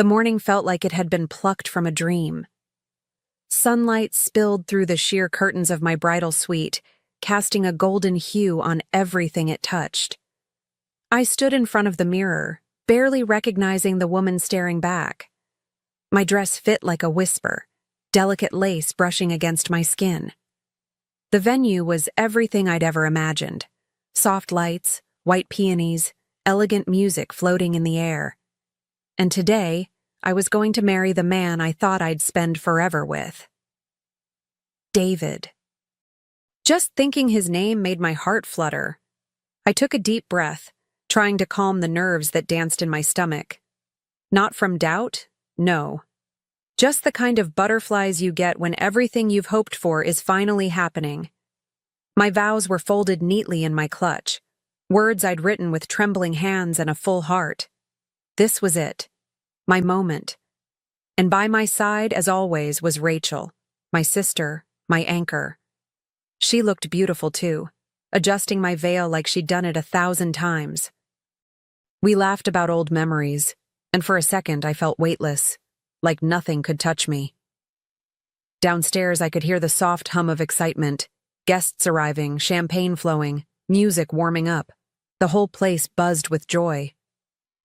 The morning felt like it had been plucked from a dream. Sunlight spilled through the sheer curtains of my bridal suite, casting a golden hue on everything it touched. I stood in front of the mirror, barely recognizing the woman staring back. My dress fit like a whisper, delicate lace brushing against my skin. The venue was everything I'd ever imagined. Soft lights, white peonies, elegant music floating in the air. And today, I was going to marry the man I thought I'd spend forever with. David. Just thinking his name made my heart flutter. I took a deep breath, trying to calm the nerves that danced in my stomach. Not from doubt, no. Just the kind of butterflies you get when everything you've hoped for is finally happening. My vows were folded neatly in my clutch, words I'd written with trembling hands and a full heart. This was it, my moment. And by my side, as always, was Rachel, my sister, my anchor. She looked beautiful too, adjusting my veil like she'd done it 1,000 times. We laughed about old memories, and for a second I felt weightless, like nothing could touch me. Downstairs I could hear the soft hum of excitement, guests arriving, champagne flowing, music warming up. The whole place buzzed with joy.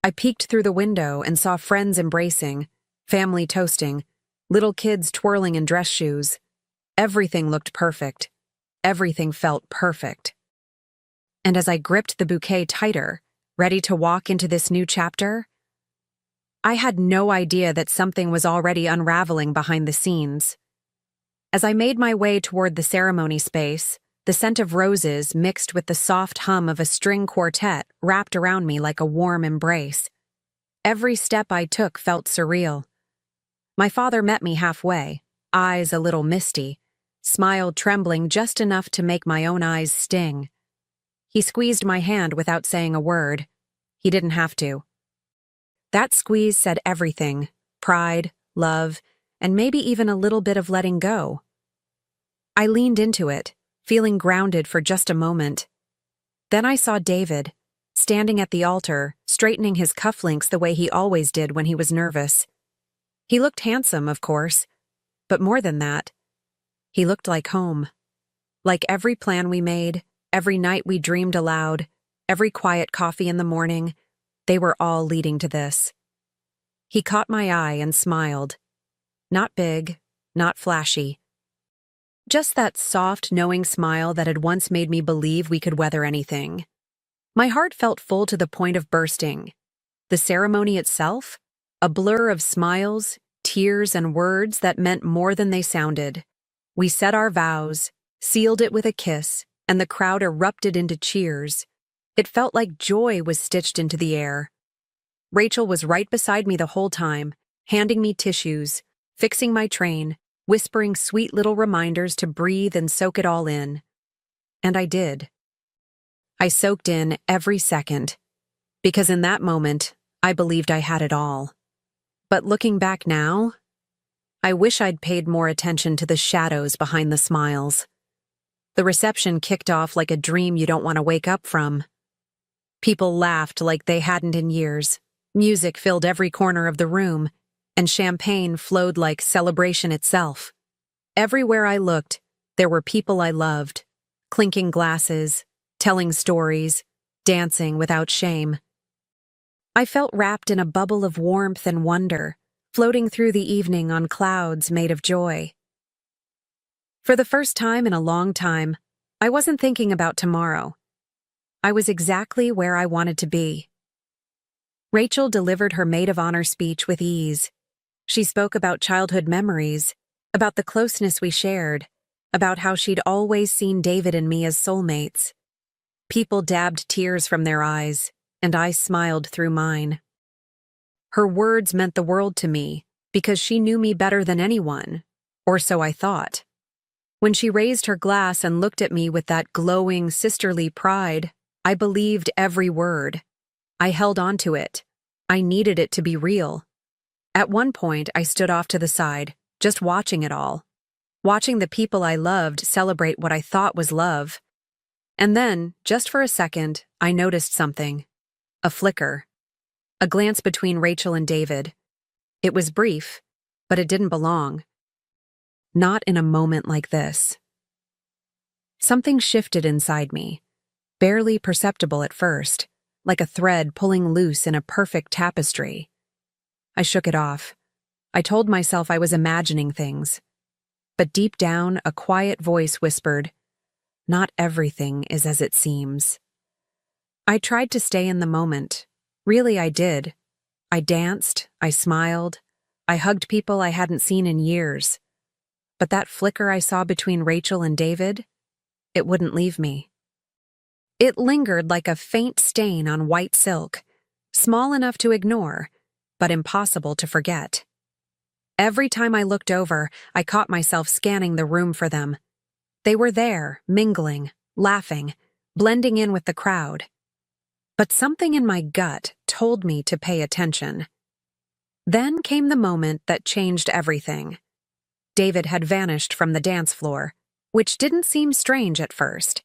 I peeked through the window and saw friends embracing, family toasting, little kids twirling in dress shoes. Everything looked perfect. Everything felt perfect. And as I gripped the bouquet tighter, ready to walk into this new chapter, I had no idea that something was already unraveling behind the scenes. As I made my way toward the ceremony space, the scent of roses mixed with the soft hum of a string quartet wrapped around me like a warm embrace. Every step I took felt surreal. My father met me halfway, eyes a little misty, smiled trembling just enough to make my own eyes sting. He squeezed my hand without saying a word. He didn't have to. That squeeze said everything: pride, love, and maybe even a little bit of letting go. I leaned into it, feeling grounded for just a moment. Then I saw David, standing at the altar, straightening his cufflinks the way he always did when he was nervous. He looked handsome, of course, but more than that, he looked like home. Like every plan we made, every night we dreamed aloud, every quiet coffee in the morning, they were all leading to this. He caught my eye and smiled. Not big, not flashy. Just that soft, knowing smile that had once made me believe we could weather anything. My heart felt full to the point of bursting. The ceremony itself? A blur of smiles, tears, and words that meant more than they sounded. We said our vows, sealed it with a kiss, and the crowd erupted into cheers. It felt like joy was stitched into the air. Rachel was right beside me the whole time, handing me tissues, fixing my train, whispering sweet little reminders to breathe and soak it all in. And I did. I soaked in every second, because in that moment, I believed I had it all. But looking back now, I wish I'd paid more attention to the shadows behind the smiles. The reception kicked off like a dream you don't want to wake up from. People laughed like they hadn't in years. Music filled every corner of the room, and champagne flowed like celebration itself. Everywhere I looked, there were people I loved, clinking glasses, telling stories, dancing without shame. I felt wrapped in a bubble of warmth and wonder, floating through the evening on clouds made of joy. For the first time in a long time, I wasn't thinking about tomorrow. I was exactly where I wanted to be. Rachel delivered her maid of honor speech with ease. She spoke about childhood memories, about the closeness we shared, about how she'd always seen David and me as soulmates. People dabbed tears from their eyes, and I smiled through mine. Her words meant the world to me because she knew me better than anyone, or so I thought. When she raised her glass and looked at me with that glowing, sisterly pride, I believed every word. I held on to it. I needed it to be real. At one point, I stood off to the side, just watching it all. Watching the people I loved celebrate what I thought was love. And then, just for a second, I noticed something. A flicker. A glance between Rachel and David. It was brief, but it didn't belong. Not in a moment like this. Something shifted inside me, barely perceptible at first, like a thread pulling loose in a perfect tapestry. I shook it off. I told myself I was imagining things. But deep down, a quiet voice whispered, "Not everything is as it seems." I tried to stay in the moment. Really, I did. I danced, I smiled, I hugged people I hadn't seen in years. But that flicker I saw between Rachel and David, it wouldn't leave me. It lingered like a faint stain on white silk, small enough to ignore, but impossible to forget. Every time I looked over, I caught myself scanning the room for them. They were there, mingling, laughing, blending in with the crowd. But something in my gut told me to pay attention. Then came the moment that changed everything. David had vanished from the dance floor, which didn't seem strange at first.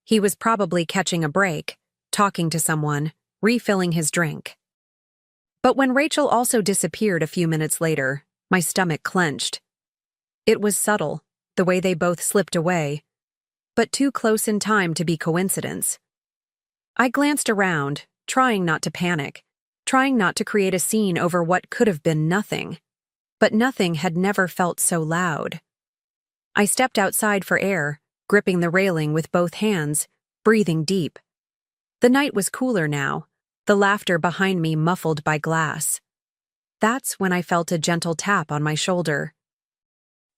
He was probably catching a break, talking to someone, refilling his drink. But when Rachel also disappeared a few minutes later, my stomach clenched. It was subtle, the way they both slipped away, but too close in time to be coincidence. I glanced around, trying not to panic, trying not to create a scene over what could have been nothing. But nothing had never felt so loud. I stepped outside for air, gripping the railing with both hands, breathing deep. The night was cooler now, the laughter behind me muffled by glass. That's when I felt a gentle tap on my shoulder.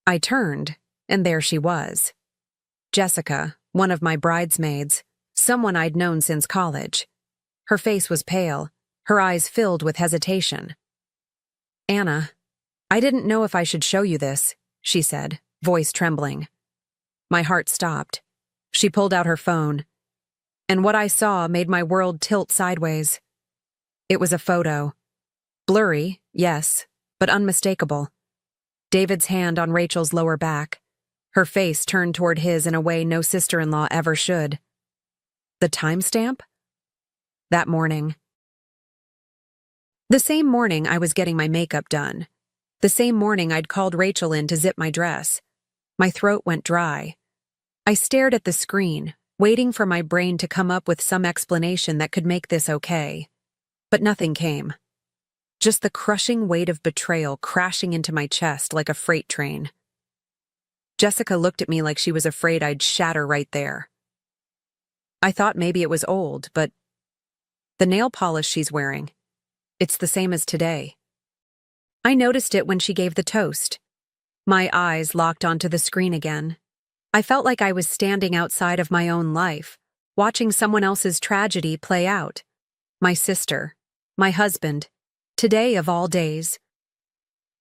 I turned, and there she was. Jessica, one of my bridesmaids, someone I'd known since college. Her face was pale, her eyes filled with hesitation. "Anna, I didn't know if I should show you this," she said, voice trembling. My heart stopped. She pulled out her phone, and what I saw made my world tilt sideways. It was a photo. Blurry, yes, but unmistakable. David's hand on Rachel's lower back, her face turned toward his in a way no sister-in-law ever should. The timestamp? That morning. The same morning I was getting my makeup done. The same morning I'd called Rachel in to zip my dress. My throat went dry. I stared at the screen, waiting for my brain to come up with some explanation that could make this okay. But nothing came. Just the crushing weight of betrayal crashing into my chest like a freight train. Jessica looked at me like she was afraid I'd shatter right there. I thought maybe it was old, but the nail polish she's wearing, it's the same as today. I noticed it when she gave the toast. My eyes locked onto the screen again. I felt like I was standing outside of my own life, watching someone else's tragedy play out. My sister, my husband, today of all days.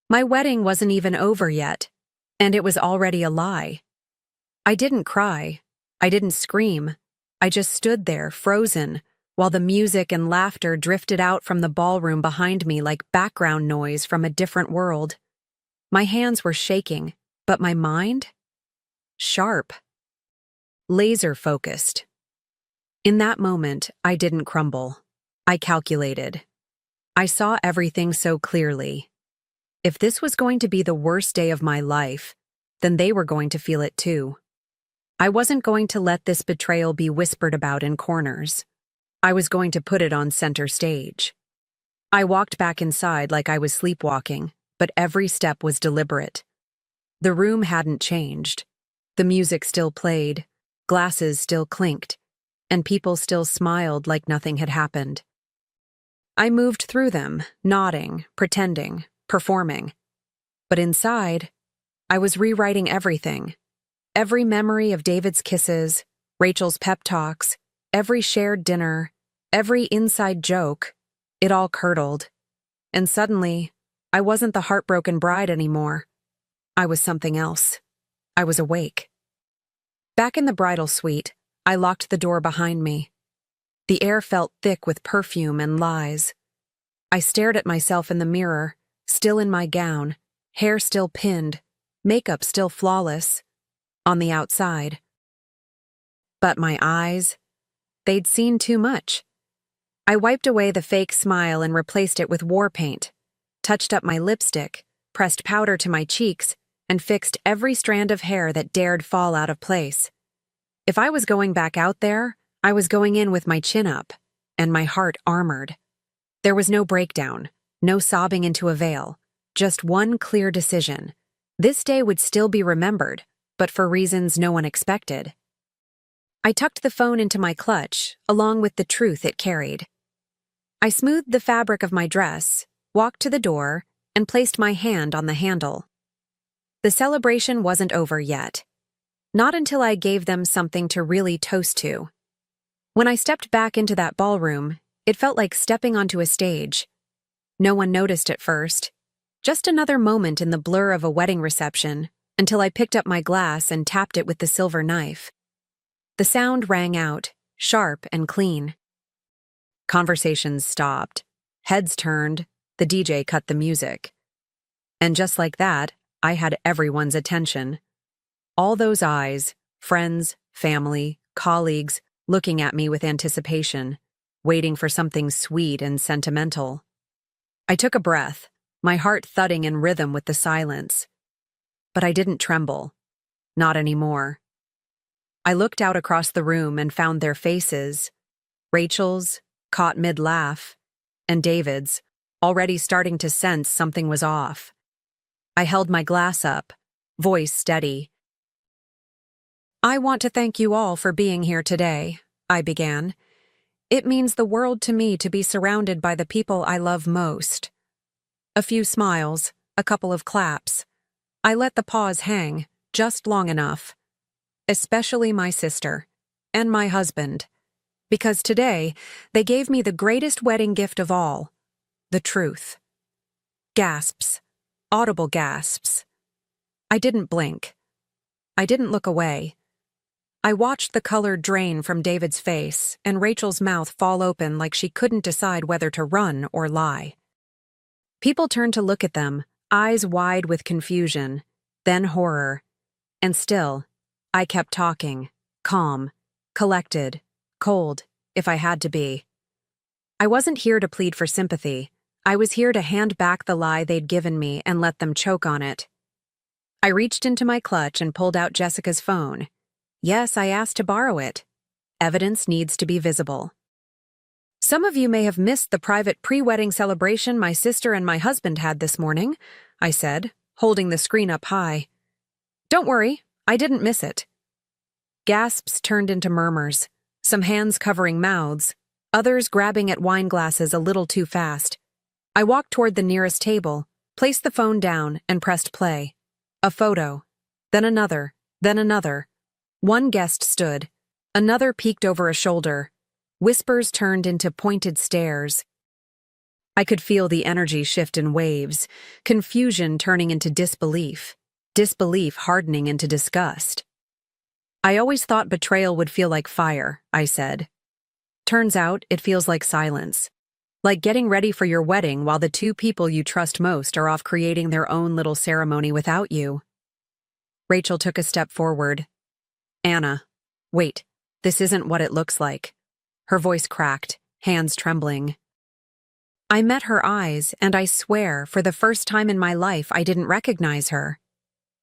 My wedding wasn't even over yet, and it was already a lie. I didn't cry. I didn't scream. I just stood there, frozen, while the music and laughter drifted out from the ballroom behind me like background noise from a different world. My hands were shaking, but my mind? Sharp. Laser-focused. In that moment, I didn't crumble. I calculated. I saw everything so clearly. If this was going to be the worst day of my life, then they were going to feel it too. I wasn't going to let this betrayal be whispered about in corners. I was going to put it on center stage. I walked back inside like I was sleepwalking, but every step was deliberate. The room hadn't changed. The music still played, glasses still clinked, and people still smiled like nothing had happened. I moved through them, nodding, pretending, performing. But inside, I was rewriting everything. Every memory of David's kisses, Rachel's pep talks, every shared dinner, every inside joke, it all curdled. And suddenly, I wasn't the heartbroken bride anymore. I was something else. I was awake. Back in the bridal suite, I locked the door behind me. The air felt thick with perfume and lies. I stared at myself in the mirror, still in my gown, hair still pinned, makeup still flawless, on the outside. But my eyes, they'd seen too much. I wiped away the fake smile and replaced it with war paint, touched up my lipstick, pressed powder to my cheeks, and fixed every strand of hair that dared fall out of place. If I was going back out there, I was going in with my chin up, and my heart armored. There was no breakdown, no sobbing into a veil, just one clear decision. This day would still be remembered, but for reasons no one expected. I tucked the phone into my clutch, along with the truth it carried. I smoothed the fabric of my dress, walked to the door, and placed my hand on the handle. The celebration wasn't over yet. Not until I gave them something to really toast to. When I stepped back into that ballroom, it felt like stepping onto a stage. No one noticed at first. Just another moment in the blur of a wedding reception, until I picked up my glass and tapped it with the silver knife. The sound rang out, sharp and clean. Conversations stopped. Heads turned. The DJ cut the music. And just like that, I had everyone's attention. All those eyes, friends, family, colleagues, looking at me with anticipation, waiting for something sweet and sentimental. I took a breath, my heart thudding in rhythm with the silence. But I didn't tremble. Not anymore. I looked out across the room and found their faces, Rachel's, caught mid-laugh, and David's, already starting to sense something was off. I held my glass up, voice steady. "I want to thank you all for being here today," I began. "It means the world to me to be surrounded by the people I love most." A few smiles, a couple of claps. I let the pause hang, just long enough. Especially my sister, and my husband. Because today, they gave me the greatest wedding gift of all, the truth. Gasps, audible gasps. I didn't blink. I didn't look away. I watched the color drain from David's face and Rachel's mouth fall open like she couldn't decide whether to run or lie. People turned to look at them, eyes wide with confusion, then horror. And still, I kept talking, calm, collected, cold, if I had to be. I wasn't here to plead for sympathy. I was here to hand back the lie they'd given me and let them choke on it. I reached into my clutch and pulled out Jessica's phone. Yes, I asked to borrow it. Evidence needs to be visible. "Some of you may have missed the private pre-wedding celebration my sister and my husband had this morning," I said, holding the screen up high. "Don't worry, I didn't miss it." Gasps turned into murmurs, some hands covering mouths, others grabbing at wine glasses a little too fast. I walked toward the nearest table, placed the phone down, and pressed play. A photo, then another, then another. One guest stood, another peeked over a shoulder. Whispers turned into pointed stares. I could feel the energy shift in waves, confusion turning into disbelief, disbelief hardening into disgust. "I always thought betrayal would feel like fire," I said. "Turns out it feels like silence. Like getting ready for your wedding while the two people you trust most are off creating their own little ceremony without you." Rachel took a step forward. "Anna, wait, this isn't what it looks like." Her voice cracked, hands trembling. I met her eyes, and I swear, for the first time in my life, I didn't recognize her.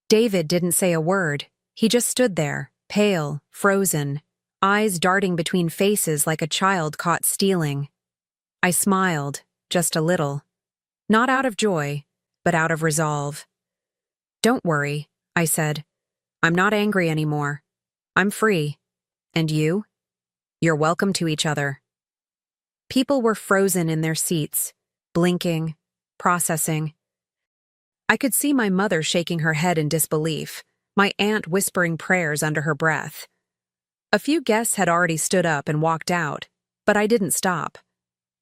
David didn't say a word. He just stood there, pale, frozen, eyes darting between faces like a child caught stealing. I smiled, just a little. Not out of joy, but out of resolve. "Don't worry," I said. "I'm not angry anymore. I'm free. And you? You're welcome to each other." People were frozen in their seats, blinking, processing. I could see my mother shaking her head in disbelief, my aunt whispering prayers under her breath. A few guests had already stood up and walked out, but I didn't stop.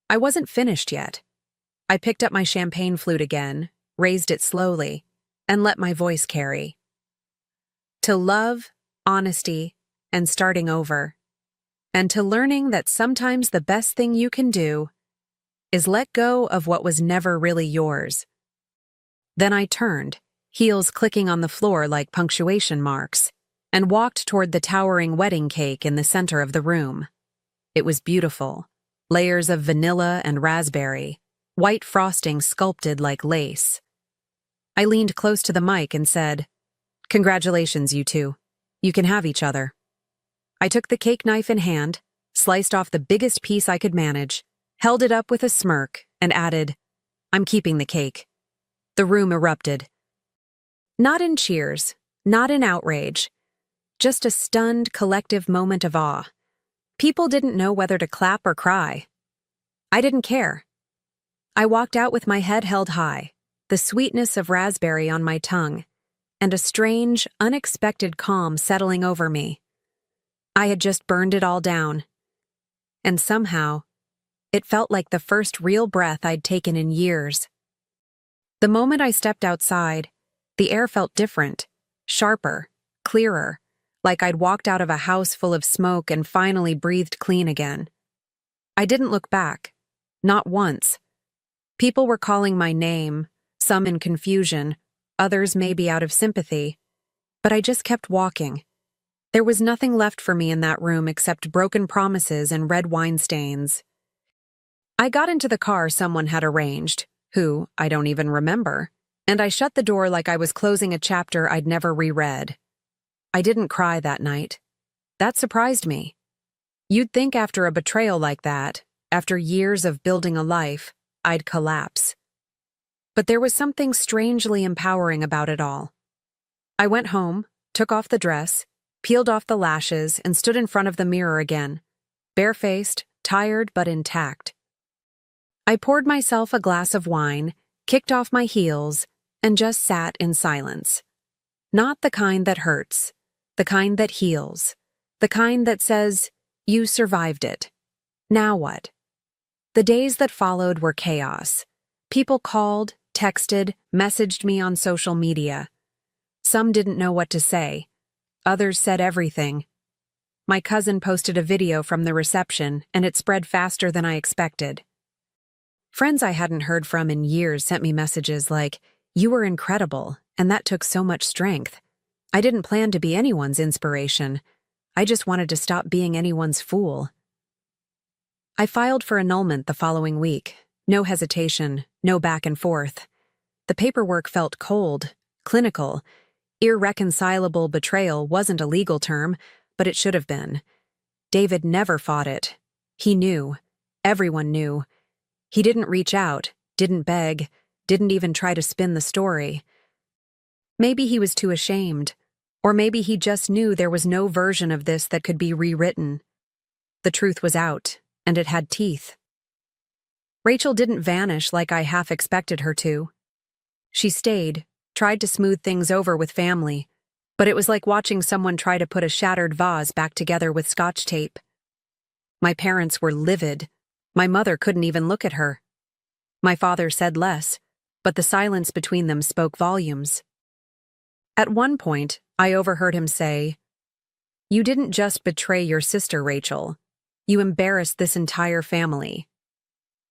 I wasn't finished yet. I picked up my champagne flute again, raised it slowly, and let my voice carry. To love, honesty, and starting over. And to learning that sometimes the best thing you can do is let go of what was never really yours. Then I turned, heels clicking on the floor like punctuation marks, and walked toward the towering wedding cake in the center of the room. It was beautiful, layers of vanilla and raspberry, white frosting sculpted like lace. I leaned close to the mic and said, "Congratulations, you two. You can have each other." I took the cake knife in hand, sliced off the biggest piece I could manage, held it up with a smirk, and added, "I'm keeping the cake." The room erupted. Not in cheers, not in outrage, just a stunned collective moment of awe. People didn't know whether to clap or cry. I didn't care. I walked out with my head held high, the sweetness of raspberry on my tongue, and a strange, unexpected calm settling over me. I had just burned it all down. And somehow, it felt like the first real breath I'd taken in years. The moment I stepped outside, the air felt different, sharper, clearer, like I'd walked out of a house full of smoke and finally breathed clean again. I didn't look back, not once. People were calling my name, some in confusion, others maybe out of sympathy, but I just kept walking. There was nothing left for me in that room except broken promises and red wine stains. I got into the car someone had arranged, who I don't even remember, and I shut the door like I was closing a chapter I'd never reread. I didn't cry that night. That surprised me. You'd think after a betrayal like that, after years of building a life, I'd collapse. But there was something strangely empowering about it all. I went home, took off the dress, peeled off the lashes, and stood in front of the mirror again, barefaced, tired but intact. I poured myself a glass of wine, kicked off my heels, and just sat in silence. Not the kind that hurts, the kind that heals, the kind that says, "You survived it. Now what?" The days that followed were chaos. People called, texted, messaged me on social media. Some didn't know what to say. Others said everything. My cousin posted a video from the reception, and it spread faster than I expected. Friends I hadn't heard from in years sent me messages like, "You were incredible, and that took so much strength. I didn't plan to be anyone's inspiration. I just wanted to stop being anyone's fool." I filed for annulment the following week. No hesitation, no back and forth. The paperwork felt cold, clinical. Irreconcilable betrayal wasn't a legal term, but it should have been. David never fought it. He knew. Everyone knew. He didn't reach out, didn't beg, didn't even try to spin the story. Maybe he was too ashamed, or maybe he just knew there was no version of this that could be rewritten. The truth was out, and it had teeth. Rachel didn't vanish like I half expected her to. She stayed, tried to smooth things over with family, but it was like watching someone try to put a shattered vase back together with Scotch tape. My parents were livid. My mother couldn't even look at her. My father said less, but the silence between them spoke volumes. At one point, I overheard him say, "You didn't just betray your sister, Rachel. You embarrassed this entire family."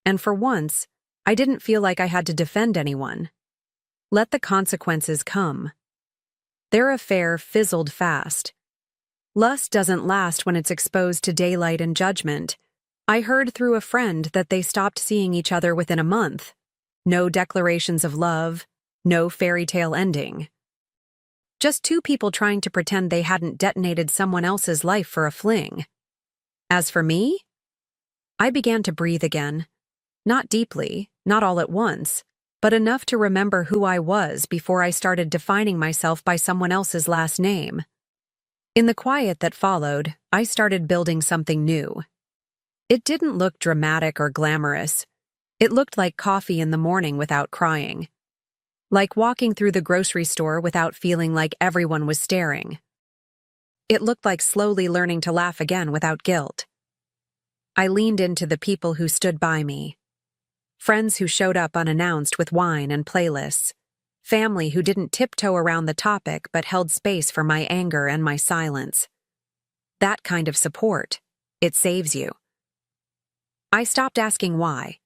And for once, I didn't feel like I had to defend anyone. Let the consequences come. Their affair fizzled fast. Lust doesn't last when it's exposed to daylight and judgment. I heard through a friend that they stopped seeing each other within a month. No declarations of love, no fairy tale ending. Just two people trying to pretend they hadn't detonated someone else's life for a fling. As for me, I began to breathe again. Not deeply, not all at once, but enough to remember who I was before I started defining myself by someone else's last name. In the quiet that followed, I started building something new. It didn't look dramatic or glamorous. It looked like coffee in the morning without crying. Like walking through the grocery store without feeling like everyone was staring. It looked like slowly learning to laugh again without guilt. I leaned into the people who stood by me. Friends who showed up unannounced with wine and playlists. Family who didn't tiptoe around the topic but held space for my anger and my silence. That kind of support, it saves you. I stopped asking why.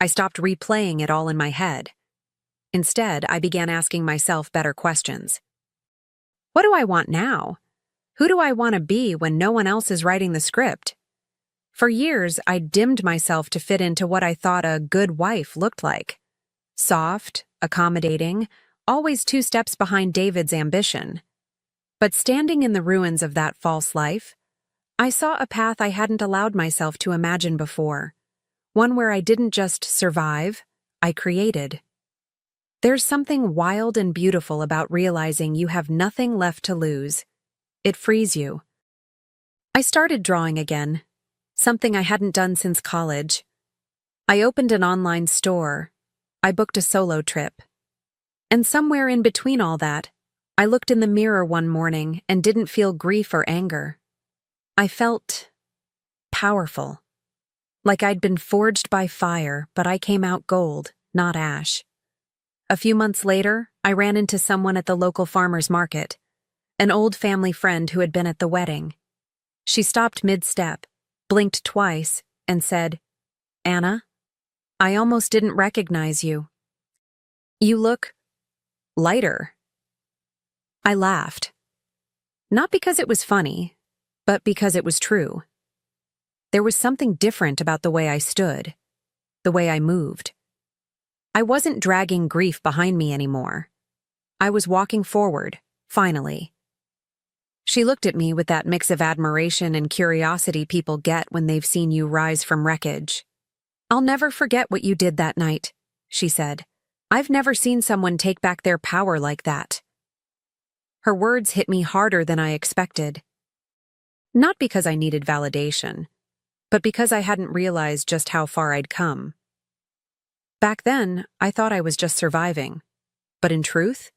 I stopped replaying it all in my head. Instead, I began asking myself better questions. What do I want now? Who do I want to be when no one else is writing the script? For years, I dimmed myself to fit into what I thought a good wife looked like. Soft, accommodating, always 2 steps behind David's ambition. But standing in the ruins of that false life, I saw a path I hadn't allowed myself to imagine before. One where I didn't just survive, I created. There's something wild and beautiful about realizing you have nothing left to lose. It frees you. I started drawing again, something I hadn't done since college. I opened an online store. I booked a solo trip. And somewhere in between all that, I looked in the mirror one morning and didn't feel grief or anger. I felt powerful. Like I'd been forged by fire, but I came out gold, not ash. A few months later, I ran into someone at the local farmer's market, an old family friend who had been at the wedding. She stopped mid-step, blinked twice, and said, "Anna, I almost didn't recognize you. You look lighter." I laughed. Not because it was funny, but because it was true. There was something different about the way I stood, the way I moved. I wasn't dragging grief behind me anymore. I was walking forward, finally. She looked at me with that mix of admiration and curiosity people get when they've seen you rise from wreckage. "I'll never forget what you did that night," she said. "I've never seen someone take back their power like that." Her words hit me harder than I expected. Not because I needed validation, but because I hadn't realized just how far I'd come. Back then, I thought I was just surviving. But in truth,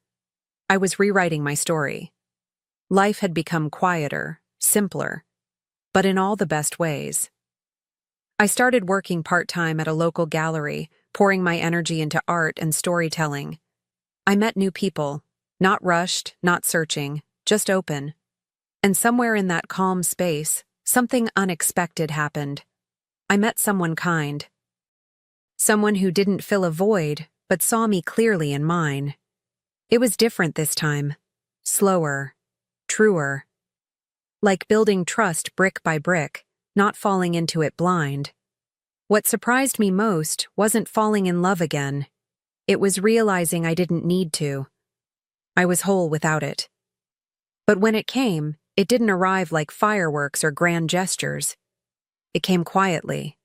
I was rewriting my story. Life had become quieter, simpler, but in all the best ways. I started working part-time at a local gallery, pouring my energy into art and storytelling. I met new people, not rushed, not searching, just open. And somewhere in that calm space, something unexpected happened. I met someone kind. Someone who didn't fill a void, but saw me clearly in mine. It was different this time. Slower. Truer. Like building trust brick by brick, not falling into it blind. What surprised me most wasn't falling in love again. It was realizing I didn't need to. I was whole without it. But when it came, it didn't arrive like fireworks or grand gestures. It came quietly.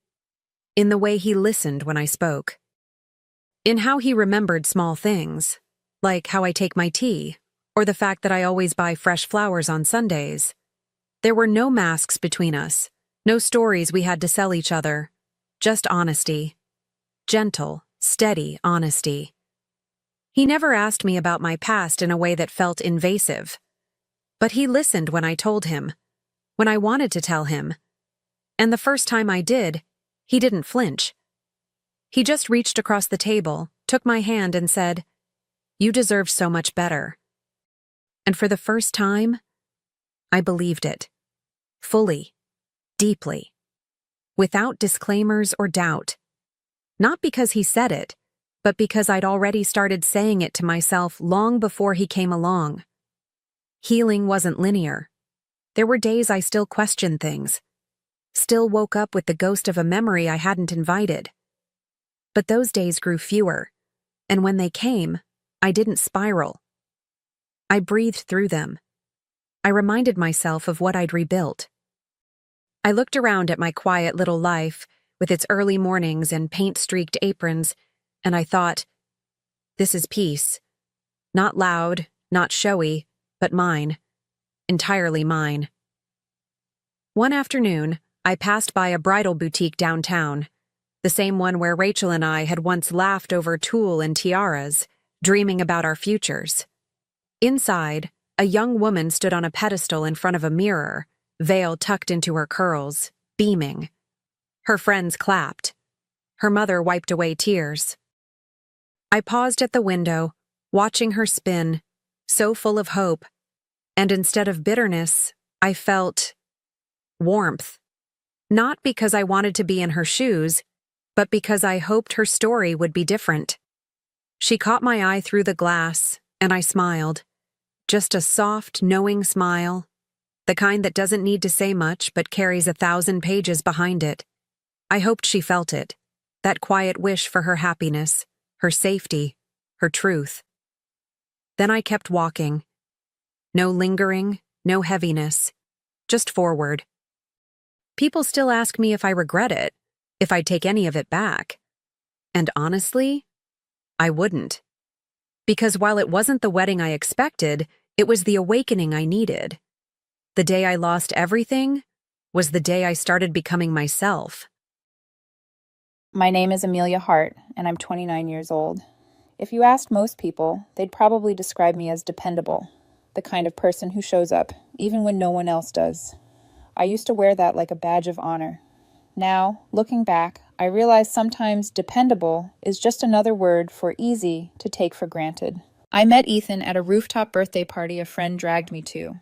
In the way he listened when I spoke. In how he remembered small things, like how I take my tea, or the fact that I always buy fresh flowers on Sundays. There were no masks between us, no stories we had to sell each other, just honesty. Gentle, steady honesty. He never asked me about my past in a way that felt invasive. But he listened when I told him, when I wanted to tell him. And the first time I did, he didn't flinch. He just reached across the table, took my hand and said, "You deserve so much better." And for the first time, I believed it. Fully. Deeply. Without disclaimers or doubt. Not because he said it, but because I'd already started saying it to myself long before he came along. Healing wasn't linear. There were days I still questioned things. Still woke up with the ghost of a memory I hadn't invited. But those days grew fewer, and when they came, I didn't spiral. I breathed through them. I reminded myself of what I'd rebuilt. I looked around at my quiet little life, with its early mornings and paint-streaked aprons, and I thought, this is peace. Not loud, not showy, but mine. Entirely mine. One afternoon, I passed by a bridal boutique downtown, the same one where Rachel and I had once laughed over tulle and tiaras, dreaming about our futures. Inside, a young woman stood on a pedestal in front of a mirror, veil tucked into her curls, beaming. Her friends clapped. Her mother wiped away tears. I paused at the window, watching her spin, so full of hope, and instead of bitterness, I felt warmth. Not because I wanted to be in her shoes, but because I hoped her story would be different. She caught my eye through the glass, and I smiled. Just a soft, knowing smile. The kind that doesn't need to say much but carries 1,000 pages behind it. I hoped she felt it, that quiet wish for her happiness, her safety, her truth. Then I kept walking. No lingering, no heaviness, just forward. People still ask me if I regret it, if I'd take any of it back. And honestly, I wouldn't. Because while it wasn't the wedding I expected, it was the awakening I needed. The day I lost everything was the day I started becoming myself. My name is Amelia Hart, and I'm 29 years old. If you asked most people, they'd probably describe me as dependable, the kind of person who shows up, even when no one else does. I used to wear that like a badge of honor. Now, looking back, I realize sometimes dependable is just another word for easy to take for granted. I met Ethan at a rooftop birthday party a friend dragged me to.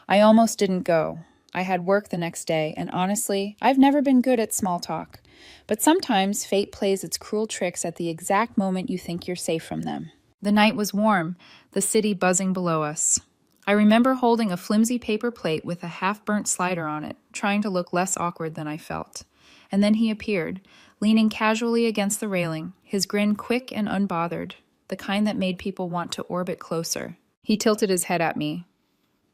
I almost didn't go. I had work the next day, and honestly, I've never been good at small talk. But sometimes fate plays its cruel tricks at the exact moment you think you're safe from them. The night was warm, the city buzzing below us. I remember holding a flimsy paper plate with a half-burnt slider on it, trying to look less awkward than I felt. And then he appeared, leaning casually against the railing, his grin quick and unbothered, the kind that made people want to orbit closer. He tilted his head at me.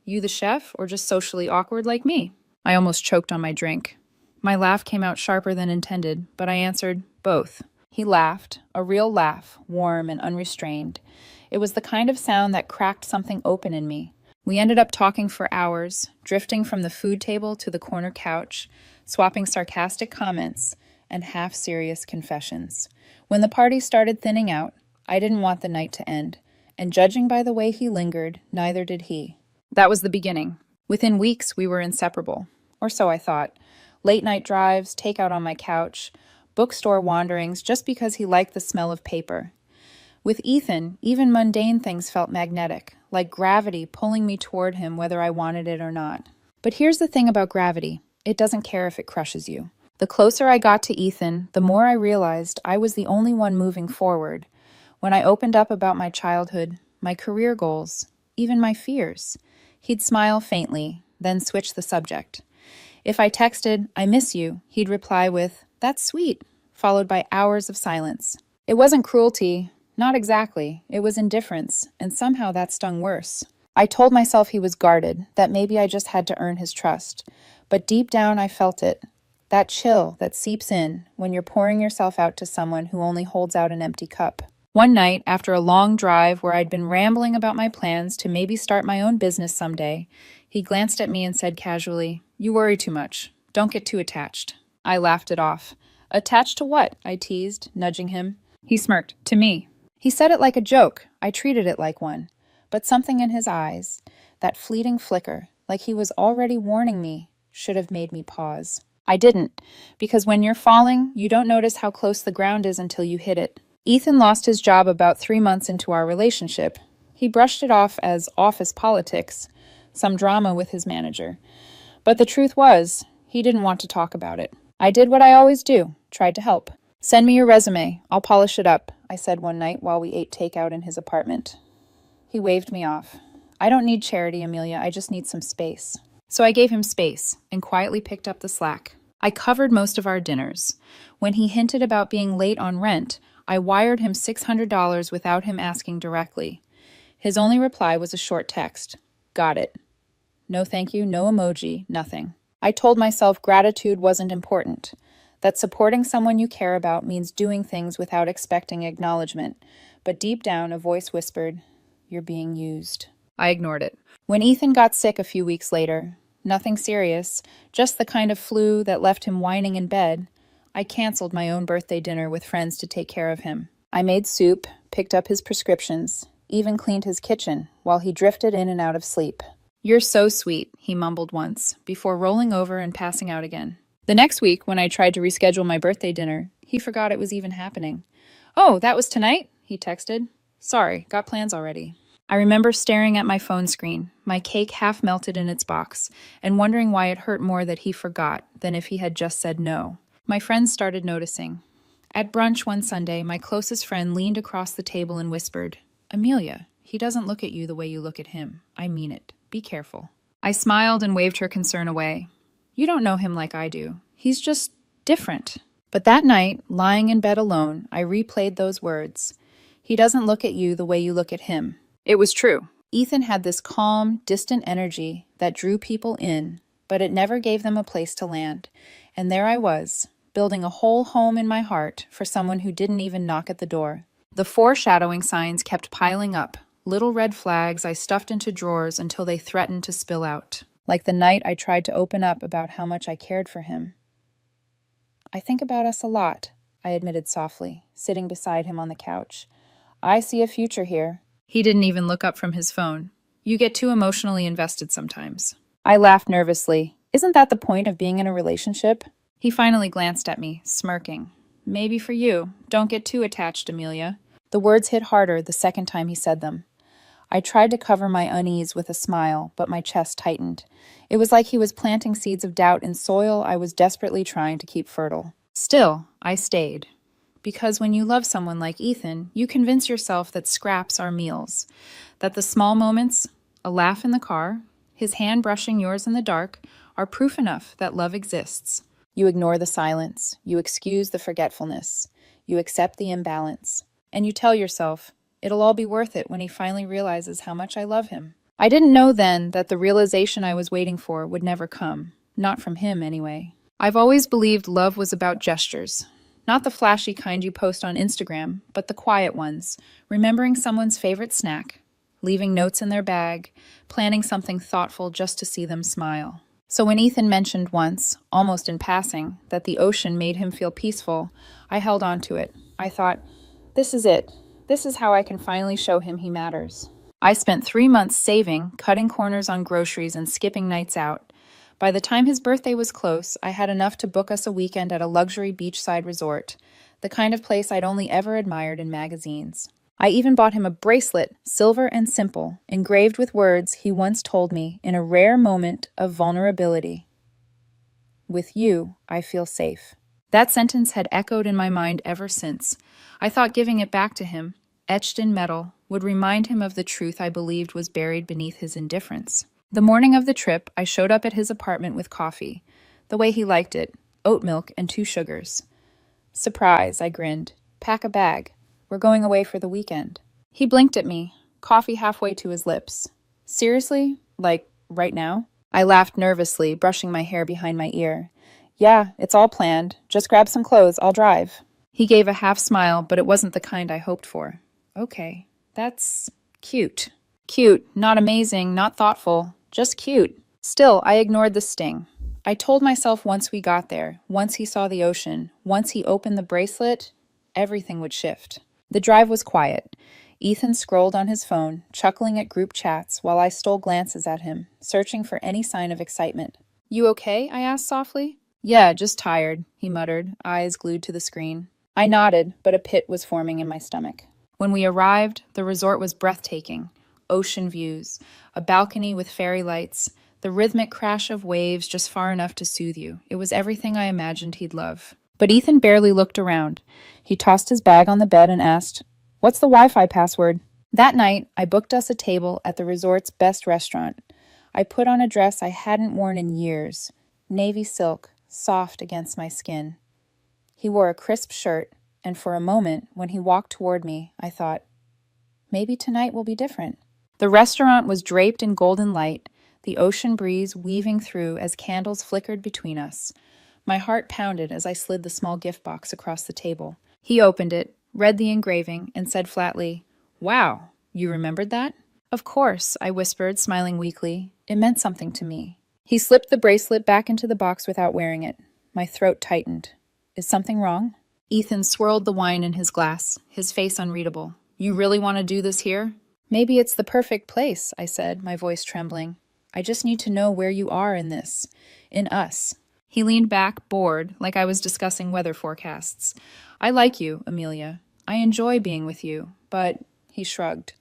You the chef, or just socially awkward like me? I almost choked on my drink. My laugh came out sharper than intended, but I answered, both. He laughed, a real laugh, warm and unrestrained. It was the kind of sound that cracked something open in me. We ended up talking for hours, drifting from the food table to the corner couch, swapping sarcastic comments and half-serious confessions. When the party started thinning out, I didn't want the night to end, and judging by the way he lingered, neither did he. That was the beginning. Within weeks, we were inseparable. Or so I thought. Late-night drives, takeout on my couch, bookstore wanderings just because he liked the smell of paper. With Ethan, even mundane things felt magnetic, like gravity pulling me toward him whether I wanted it or not. But here's the thing about gravity. It doesn't care if it crushes you. The closer I got to Ethan, the more I realized I was the only one moving forward. When I opened up about my childhood, my career goals, even my fears, he'd smile faintly, then switch the subject. If I texted, "I miss you," he'd reply with, "That's sweet," followed by hours of silence. It wasn't cruelty. Not exactly. It was indifference, and somehow that stung worse. I told myself he was guarded, that maybe I just had to earn his trust. But deep down I felt it. That chill that seeps in when you're pouring yourself out to someone who only holds out an empty cup. One night, after a long drive where I'd been rambling about my plans to maybe start my own business someday, he glanced at me and said casually, "You worry too much. Don't get too attached." I laughed it off. "Attached to what?" I teased, nudging him. He smirked. "To me." He said it like a joke. I treated it like one. But something in his eyes, that fleeting flicker, like he was already warning me, should have made me pause. I didn't, because when you're falling, you don't notice how close the ground is until you hit it. Ethan lost his job about 3 months into our relationship. He brushed it off as office politics, some drama with his manager. But the truth was, he didn't want to talk about it. I did what I always do, tried to help. "Send me your resume. I'll polish it up," I said one night while we ate takeout in his apartment. He waved me off. "I don't need charity, Amelia. I just need some space." So I gave him space and quietly picked up the slack. I covered most of our dinners. When he hinted about being late on rent, I wired him $600 without him asking directly. His only reply was a short text. "Got it." No thank you, no emoji, nothing. I told myself gratitude wasn't important, that supporting someone you care about means doing things without expecting acknowledgement, but deep down a voice whispered, "You're being used." I ignored it. When Ethan got sick a few weeks later, nothing serious, just the kind of flu that left him whining in bed, I canceled my own birthday dinner with friends to take care of him. I made soup, picked up his prescriptions, even cleaned his kitchen while he drifted in and out of sleep. "You're so sweet," he mumbled once, before rolling over and passing out again. The next week, when I tried to reschedule my birthday dinner, he forgot it was even happening. "Oh, that was tonight?" he texted. "Sorry, got plans already." I remember staring at my phone screen, my cake half melted in its box, and wondering why it hurt more that he forgot than if he had just said no. My friends started noticing. At brunch one Sunday, my closest friend leaned across the table and whispered, "Amelia, he doesn't look at you the way you look at him. I mean it. Be careful." I smiled and waved her concern away. You don't know him like I do. He's just different. But that night, lying in bed alone, I replayed those words. He doesn't look at you the way you look at him. It was true. Ethan had this calm, distant energy that drew people in, but it never gave them a place to land. And there I was, building a whole home in my heart for someone who didn't even knock at the door. The foreshadowing signs kept piling up, little red flags I stuffed into drawers until they threatened to spill out. Like the night I tried to open up about how much I cared for him. I think about us a lot, I admitted softly, sitting beside him on the couch. I see a future here. He didn't even look up from his phone. You get too emotionally invested sometimes. I laughed nervously. Isn't that the point of being in a relationship? He finally glanced at me, smirking. Maybe for you. Don't get too attached, Amelia. The words hit harder the second time he said them. I tried to cover my unease with a smile, but my chest tightened. It was like he was planting seeds of doubt in soil I was desperately trying to keep fertile. Still, I stayed. Because when you love someone like Ethan, you convince yourself that scraps are meals. That the small moments, a laugh in the car, his hand brushing yours in the dark, are proof enough that love exists. You ignore the silence. You excuse the forgetfulness. You accept the imbalance. And you tell yourself, it'll all be worth it when he finally realizes how much I love him. I didn't know then that the realization I was waiting for would never come. Not from him, anyway. I've always believed love was about gestures. Not the flashy kind you post on Instagram, but the quiet ones. Remembering someone's favorite snack, leaving notes in their bag, planning something thoughtful just to see them smile. So when Ethan mentioned once, almost in passing, that the ocean made him feel peaceful, I held on to it. I thought, this is it. This is how I can finally show him he matters. I spent 3 months saving, cutting corners on groceries, and skipping nights out. By the time his birthday was close, I had enough to book us a weekend at a luxury beachside resort, the kind of place I'd only ever admired in magazines. I even bought him a bracelet, silver and simple, engraved with words he once told me in a rare moment of vulnerability. With you, I feel safe. That sentence had echoed in my mind ever since. I thought giving it back to him, etched in metal, would remind him of the truth I believed was buried beneath his indifference. The morning of the trip, I showed up at his apartment with coffee, the way he liked it, oat milk and 2 sugars. Surprise, I grinned. Pack a bag. We're going away for the weekend. He blinked at me, coffee halfway to his lips. Seriously? Like, right now? I laughed nervously, brushing my hair behind my ear. Yeah, it's all planned. Just grab some clothes, I'll drive. He gave a half smile, but it wasn't the kind I hoped for. Okay, that's cute. Cute, not amazing, not thoughtful, just cute. Still, I ignored the sting. I told myself once we got there, once he saw the ocean, once he opened the bracelet, everything would shift. The drive was quiet. Ethan scrolled on his phone, chuckling at group chats while I stole glances at him, searching for any sign of excitement. You okay? I asked softly. Yeah, just tired, he muttered, eyes glued to the screen. I nodded, but a pit was forming in my stomach. When we arrived, the resort was breathtaking. Ocean views, a balcony with fairy lights, the rhythmic crash of waves just far enough to soothe you. It was everything I imagined he'd love. But Ethan barely looked around. He tossed his bag on the bed and asked, "What's the Wi-Fi password?" That night, I booked us a table at the resort's best restaurant. I put on a dress I hadn't worn in years, navy silk, soft against my skin. He wore a crisp shirt, and for a moment, when he walked toward me, I thought, maybe tonight will be different. The restaurant was draped in golden light, the ocean breeze weaving through as candles flickered between us. My heart pounded as I slid the small gift box across the table. He opened it, read the engraving, and said flatly, "Wow, you remembered that?" "Of course," I whispered, smiling weakly. It meant something to me. He slipped the bracelet back into the box without wearing it. My throat tightened. Is something wrong? Ethan swirled the wine in his glass, his face unreadable. You really want to do this here? Maybe it's the perfect place, I said, my voice trembling. I just need to know where you are in this. In us. He leaned back, bored, like I was discussing weather forecasts. I like you, Amelia. I enjoy being with you, but, he shrugged.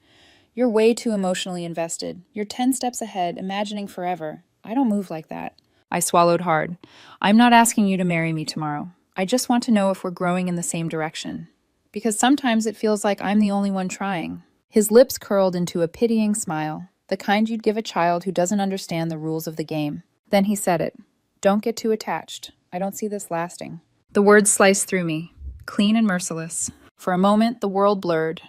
You're way too emotionally invested. You're 10 steps ahead, imagining forever. I don't move like that. I swallowed hard. I'm not asking you to marry me tomorrow. I just want to know if we're growing in the same direction. Because sometimes it feels like I'm the only one trying. His lips curled into a pitying smile. the kind you'd give a child who doesn't understand the rules of the game. Then he said it. Don't get too attached. I don't see this lasting. The words sliced through me, clean and merciless. For a moment, the world blurred.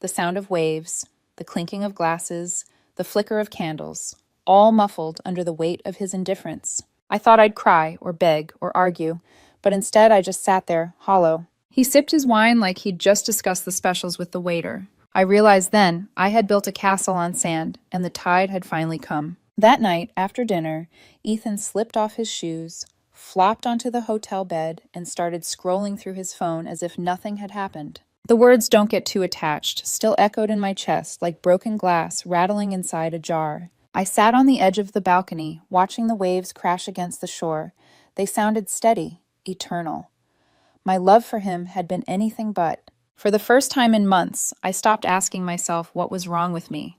The sound of waves, the clinking of glasses, the flicker of candles, all muffled under the weight of his indifference. I thought I'd cry or beg or argue, but instead I just sat there, hollow. He sipped his wine like he'd just discussed the specials with the waiter. I realized then I had built a castle on sand, and the tide had finally come. That night, after dinner, Ethan slipped off his shoes, flopped onto the hotel bed, and started scrolling through his phone as if nothing had happened. The words "don't get too attached" still echoed in my chest like broken glass rattling inside a jar. I sat on the edge of the balcony, watching the waves crash against the shore. They sounded steady, eternal. My love for him had been anything but. For the first time in months, I stopped asking myself what was wrong with me.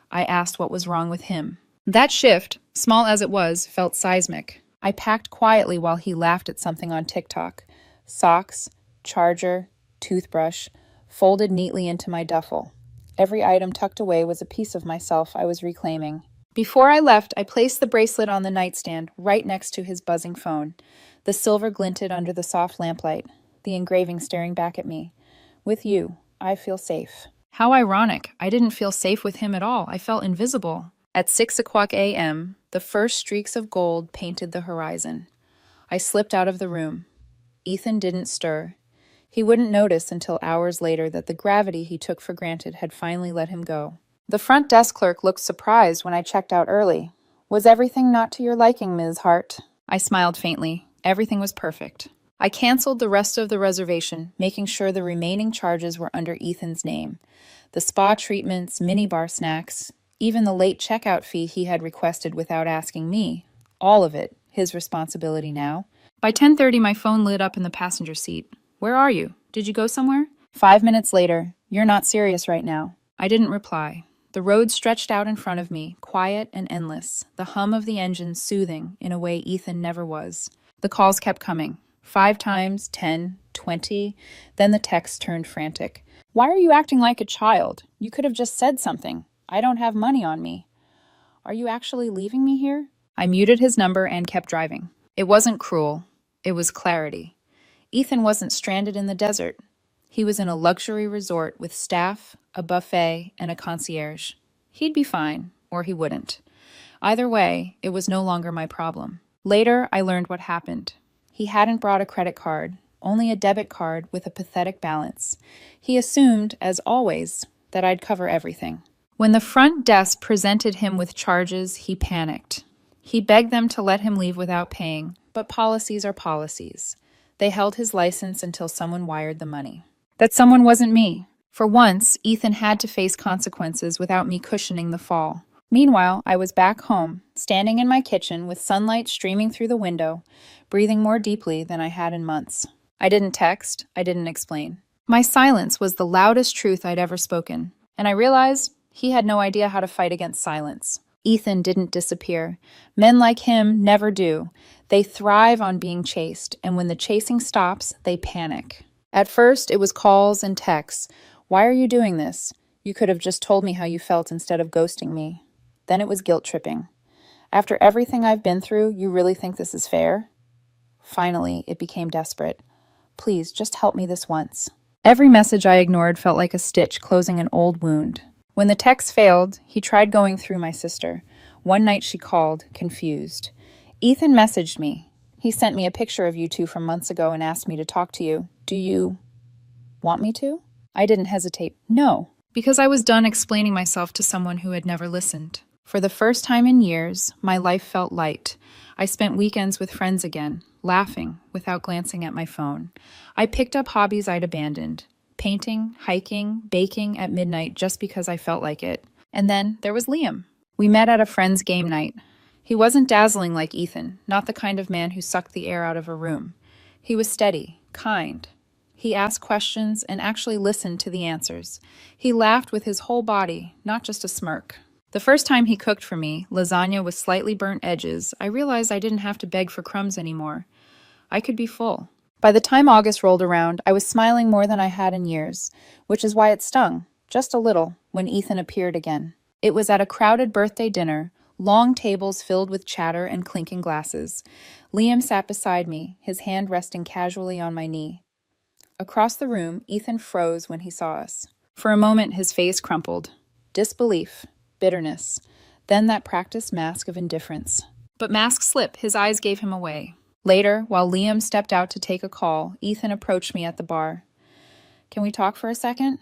I asked what was wrong with him. That shift, small as it was, felt seismic. I packed quietly while he laughed at something on TikTok. Socks, charger, toothbrush, folded neatly into my duffel. Every item tucked away was a piece of myself I was reclaiming. Before I left, I placed the bracelet on the nightstand right next to his buzzing phone. The silver glinted under the soft lamplight, the engraving staring back at me. With you, I feel safe. How ironic. I didn't feel safe with him at all. I felt invisible. At 6:00 a.m., the first streaks of gold painted the horizon. I slipped out of the room. Ethan didn't stir. He wouldn't notice until hours later that the gravity he took for granted had finally let him go. The front desk clerk looked surprised when I checked out early. Was everything not to your liking, Ms. Hart? I smiled faintly. Everything was perfect. I canceled the rest of the reservation, making sure the remaining charges were under Ethan's name. The spa treatments, minibar snacks, even the late checkout fee he had requested without asking me. All of it, his responsibility now. By 10:30, my phone lit up in the passenger seat. Where are you? Did you go somewhere? 5 minutes later, you're not serious right now. I didn't reply. The road stretched out in front of me, quiet and endless, the hum of the engine soothing in a way Ethan never was. The calls kept coming. 5 times, 10, 20. Then the text turned frantic. Why are you acting like a child? You could have just said something. I don't have money on me. Are you actually leaving me here? I muted his number and kept driving. It wasn't cruel. It was clarity. Ethan wasn't stranded in the desert. He was in a luxury resort with staff, a buffet, and a concierge. He'd be fine, or he wouldn't. Either way, it was no longer my problem. Later, I learned what happened. He hadn't brought a credit card, only a debit card with a pathetic balance. He assumed, as always, that I'd cover everything. When the front desk presented him with charges, he panicked. He begged them to let him leave without paying, but policies are policies. They held his license until someone wired the money. That someone wasn't me. For once, Ethan had to face consequences without me cushioning the fall. Meanwhile, I was back home, standing in my kitchen with sunlight streaming through the window, breathing more deeply than I had in months. I didn't text, I didn't explain. My silence was the loudest truth I'd ever spoken, and I realized he had no idea how to fight against silence. Ethan didn't disappear. Men like him never do. They thrive on being chased, and when the chasing stops, they panic. At first, it was calls and texts. Why are you doing this? You could have just told me how you felt instead of ghosting me. Then it was guilt tripping. After everything I've been through, you really think this is fair? Finally, it became desperate. Please, just help me this once. Every message I ignored felt like a stitch closing an old wound. When the text failed, he tried going through my sister. One night she called, confused. Ethan messaged me. He sent me a picture of you two from months ago and asked me to talk to you. Do you want me to? I didn't hesitate. No, because I was done explaining myself to someone who had never listened. For the first time in years, my life felt light. I spent weekends with friends again, laughing without glancing at my phone. I picked up hobbies I'd abandoned. Painting, hiking, baking at midnight just because I felt like it. And then there was Liam. We met at a friend's game night. He wasn't dazzling like Ethan, not the kind of man who sucked the air out of a room. He was steady, kind. He asked questions and actually listened to the answers. He laughed with his whole body, not just a smirk. The first time he cooked for me, lasagna with slightly burnt edges, I realized I didn't have to beg for crumbs anymore. I could be full. By the time August rolled around, I was smiling more than I had in years, which is why it stung, just a little, when Ethan appeared again. It was at a crowded birthday dinner, long tables filled with chatter and clinking glasses. Liam sat beside me, his hand resting casually on my knee. Across the room, Ethan froze when he saw us. For a moment, his face crumpled. Disbelief, bitterness, then that practiced mask of indifference. But mask slip, his eyes gave him away. Later, while Liam stepped out to take a call, Ethan approached me at the bar. "Can we talk for a second?"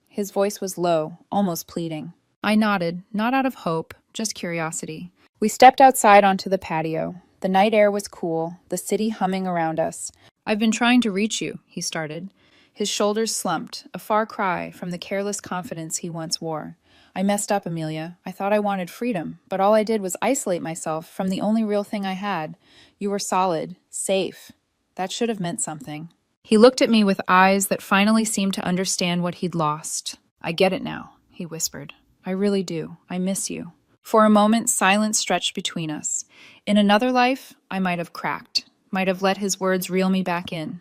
His voice was low, almost pleading. I nodded, not out of hope, just curiosity. We stepped outside onto the patio. The night air was cool, the city humming around us. "I've been trying to reach you," he started. His shoulders slumped, a far cry from the careless confidence he once wore. "I messed up, Amelia. I thought I wanted freedom, but all I did was isolate myself from the only real thing I had. You were solid, safe. That should have meant something." He looked at me with eyes that finally seemed to understand what he'd lost. "I get it now," he whispered. "I really do. I miss you." For a moment, silence stretched between us. In another life, I might have cracked, might have let his words reel me back in,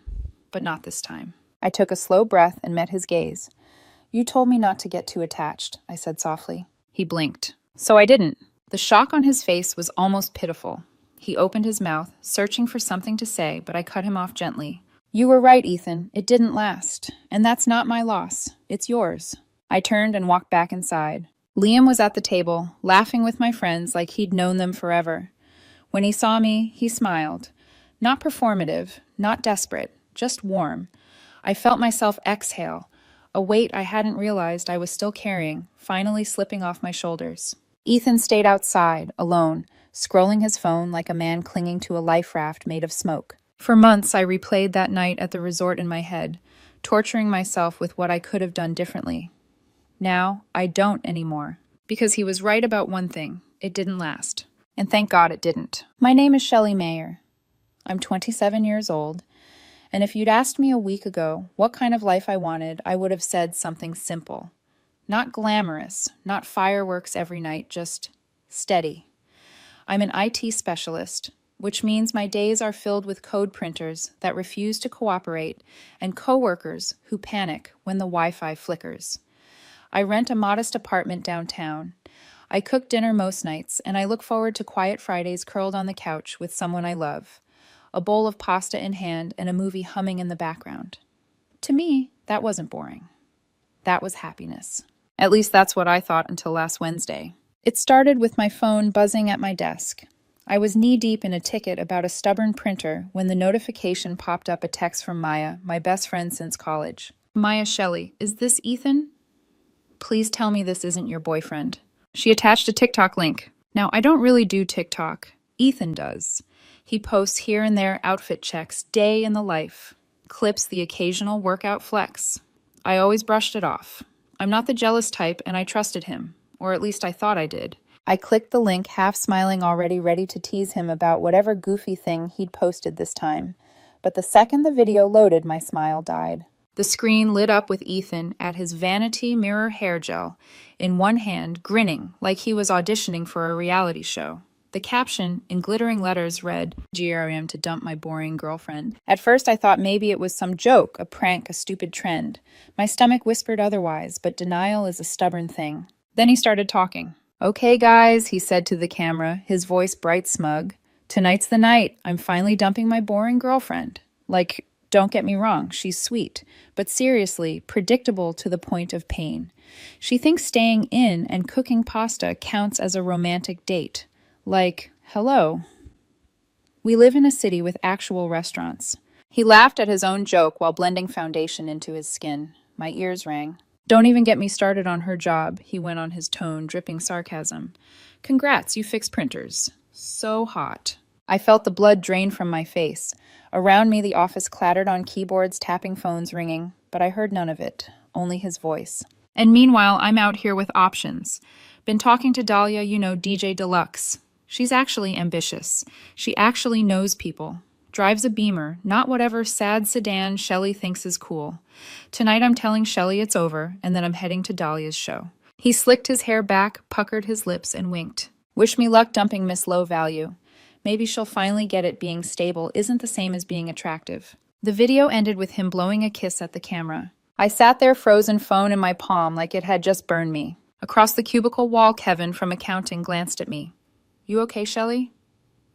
but not this time. I took a slow breath and met his gaze. "You told me not to get too attached," I said softly. He blinked. So I didn't. The shock on his face was almost pitiful. He opened his mouth, searching for something to say, but I cut him off gently. "You were right, Ethan. It didn't last. And that's not my loss. It's yours." I turned and walked back inside. Liam was at the table, laughing with my friends like he'd known them forever. When he saw me, he smiled. Not performative, not desperate, just warm. I felt myself exhale, a weight I hadn't realized I was still carrying, finally slipping off my shoulders. Ethan stayed outside, alone, scrolling his phone like a man clinging to a life raft made of smoke. For months, I replayed that night at the resort in my head, torturing myself with what I could have done differently. Now, I don't anymore. Because he was right about one thing. It didn't last. And thank God it didn't. My name is Shelley Mayer. I'm 27 years old. And if you'd asked me a week ago what kind of life I wanted, I would have said something simple. Not glamorous, not fireworks every night, just steady. I'm an IT specialist, which means my days are filled with code printers that refuse to cooperate and coworkers who panic when the Wi-Fi flickers. I rent a modest apartment downtown. I cook dinner most nights, and I look forward to quiet Fridays curled on the couch with someone I love, a bowl of pasta in hand and a movie humming in the background. To me, that wasn't boring. That was happiness. At least that's what I thought until last Wednesday. It started with my phone buzzing at my desk. I was knee-deep in a ticket about a stubborn printer when the notification popped up a text from Maya, my best friend since college. "Maya Shelley, is this Ethan? Please tell me this isn't your boyfriend." She attached a TikTok link. Now, I don't really do TikTok. Ethan does. He posts here and there outfit checks, day in the life, clips the occasional workout flex. I always brushed it off. I'm not the jealous type, and I trusted him, or at least I thought I did. I clicked the link, half smiling, already ready to tease him about whatever goofy thing he'd posted this time. But the second the video loaded, my smile died. The screen lit up with Ethan at his vanity mirror hair gel, in one hand, grinning like he was auditioning for a reality show. The caption, in glittering letters, read, "GRM to dump my boring girlfriend." At first I thought maybe it was some joke, a prank, a stupid trend. My stomach whispered otherwise, but denial is a stubborn thing. Then he started talking. "Okay, guys," he said to the camera, his voice bright smug. "Tonight's the night. I'm finally dumping my boring girlfriend." Like, don't get me wrong, she's sweet, but seriously, predictable to the point of pain. She thinks staying in and cooking pasta counts as a romantic date. Like, hello. We live in a city with actual restaurants. He laughed at his own joke while blending foundation into his skin. My ears rang. "Don't even get me started on her job," he went on, his tone dripping sarcasm. "Congrats, you fix printers. So hot." I felt the blood drain from my face. Around me, the office clattered on keyboards, tapping phones ringing, but I heard none of it, only his voice. And meanwhile, I'm out here with options. Been talking to Dahlia, DJ Deluxe. She's actually ambitious. She actually knows people. Drives a Beamer, not whatever sad sedan Shelley thinks is cool. Tonight I'm telling Shelley it's over, and then I'm heading to Dahlia's show. He slicked his hair back, puckered his lips, and winked. "Wish me luck dumping Miss Low Value. Maybe she'll finally get it being stable isn't the same as being attractive." The video ended with him blowing a kiss at the camera. I sat there, frozen, phone in my palm like it had just burned me. Across the cubicle wall, Kevin from accounting glanced at me. You okay, Shelley?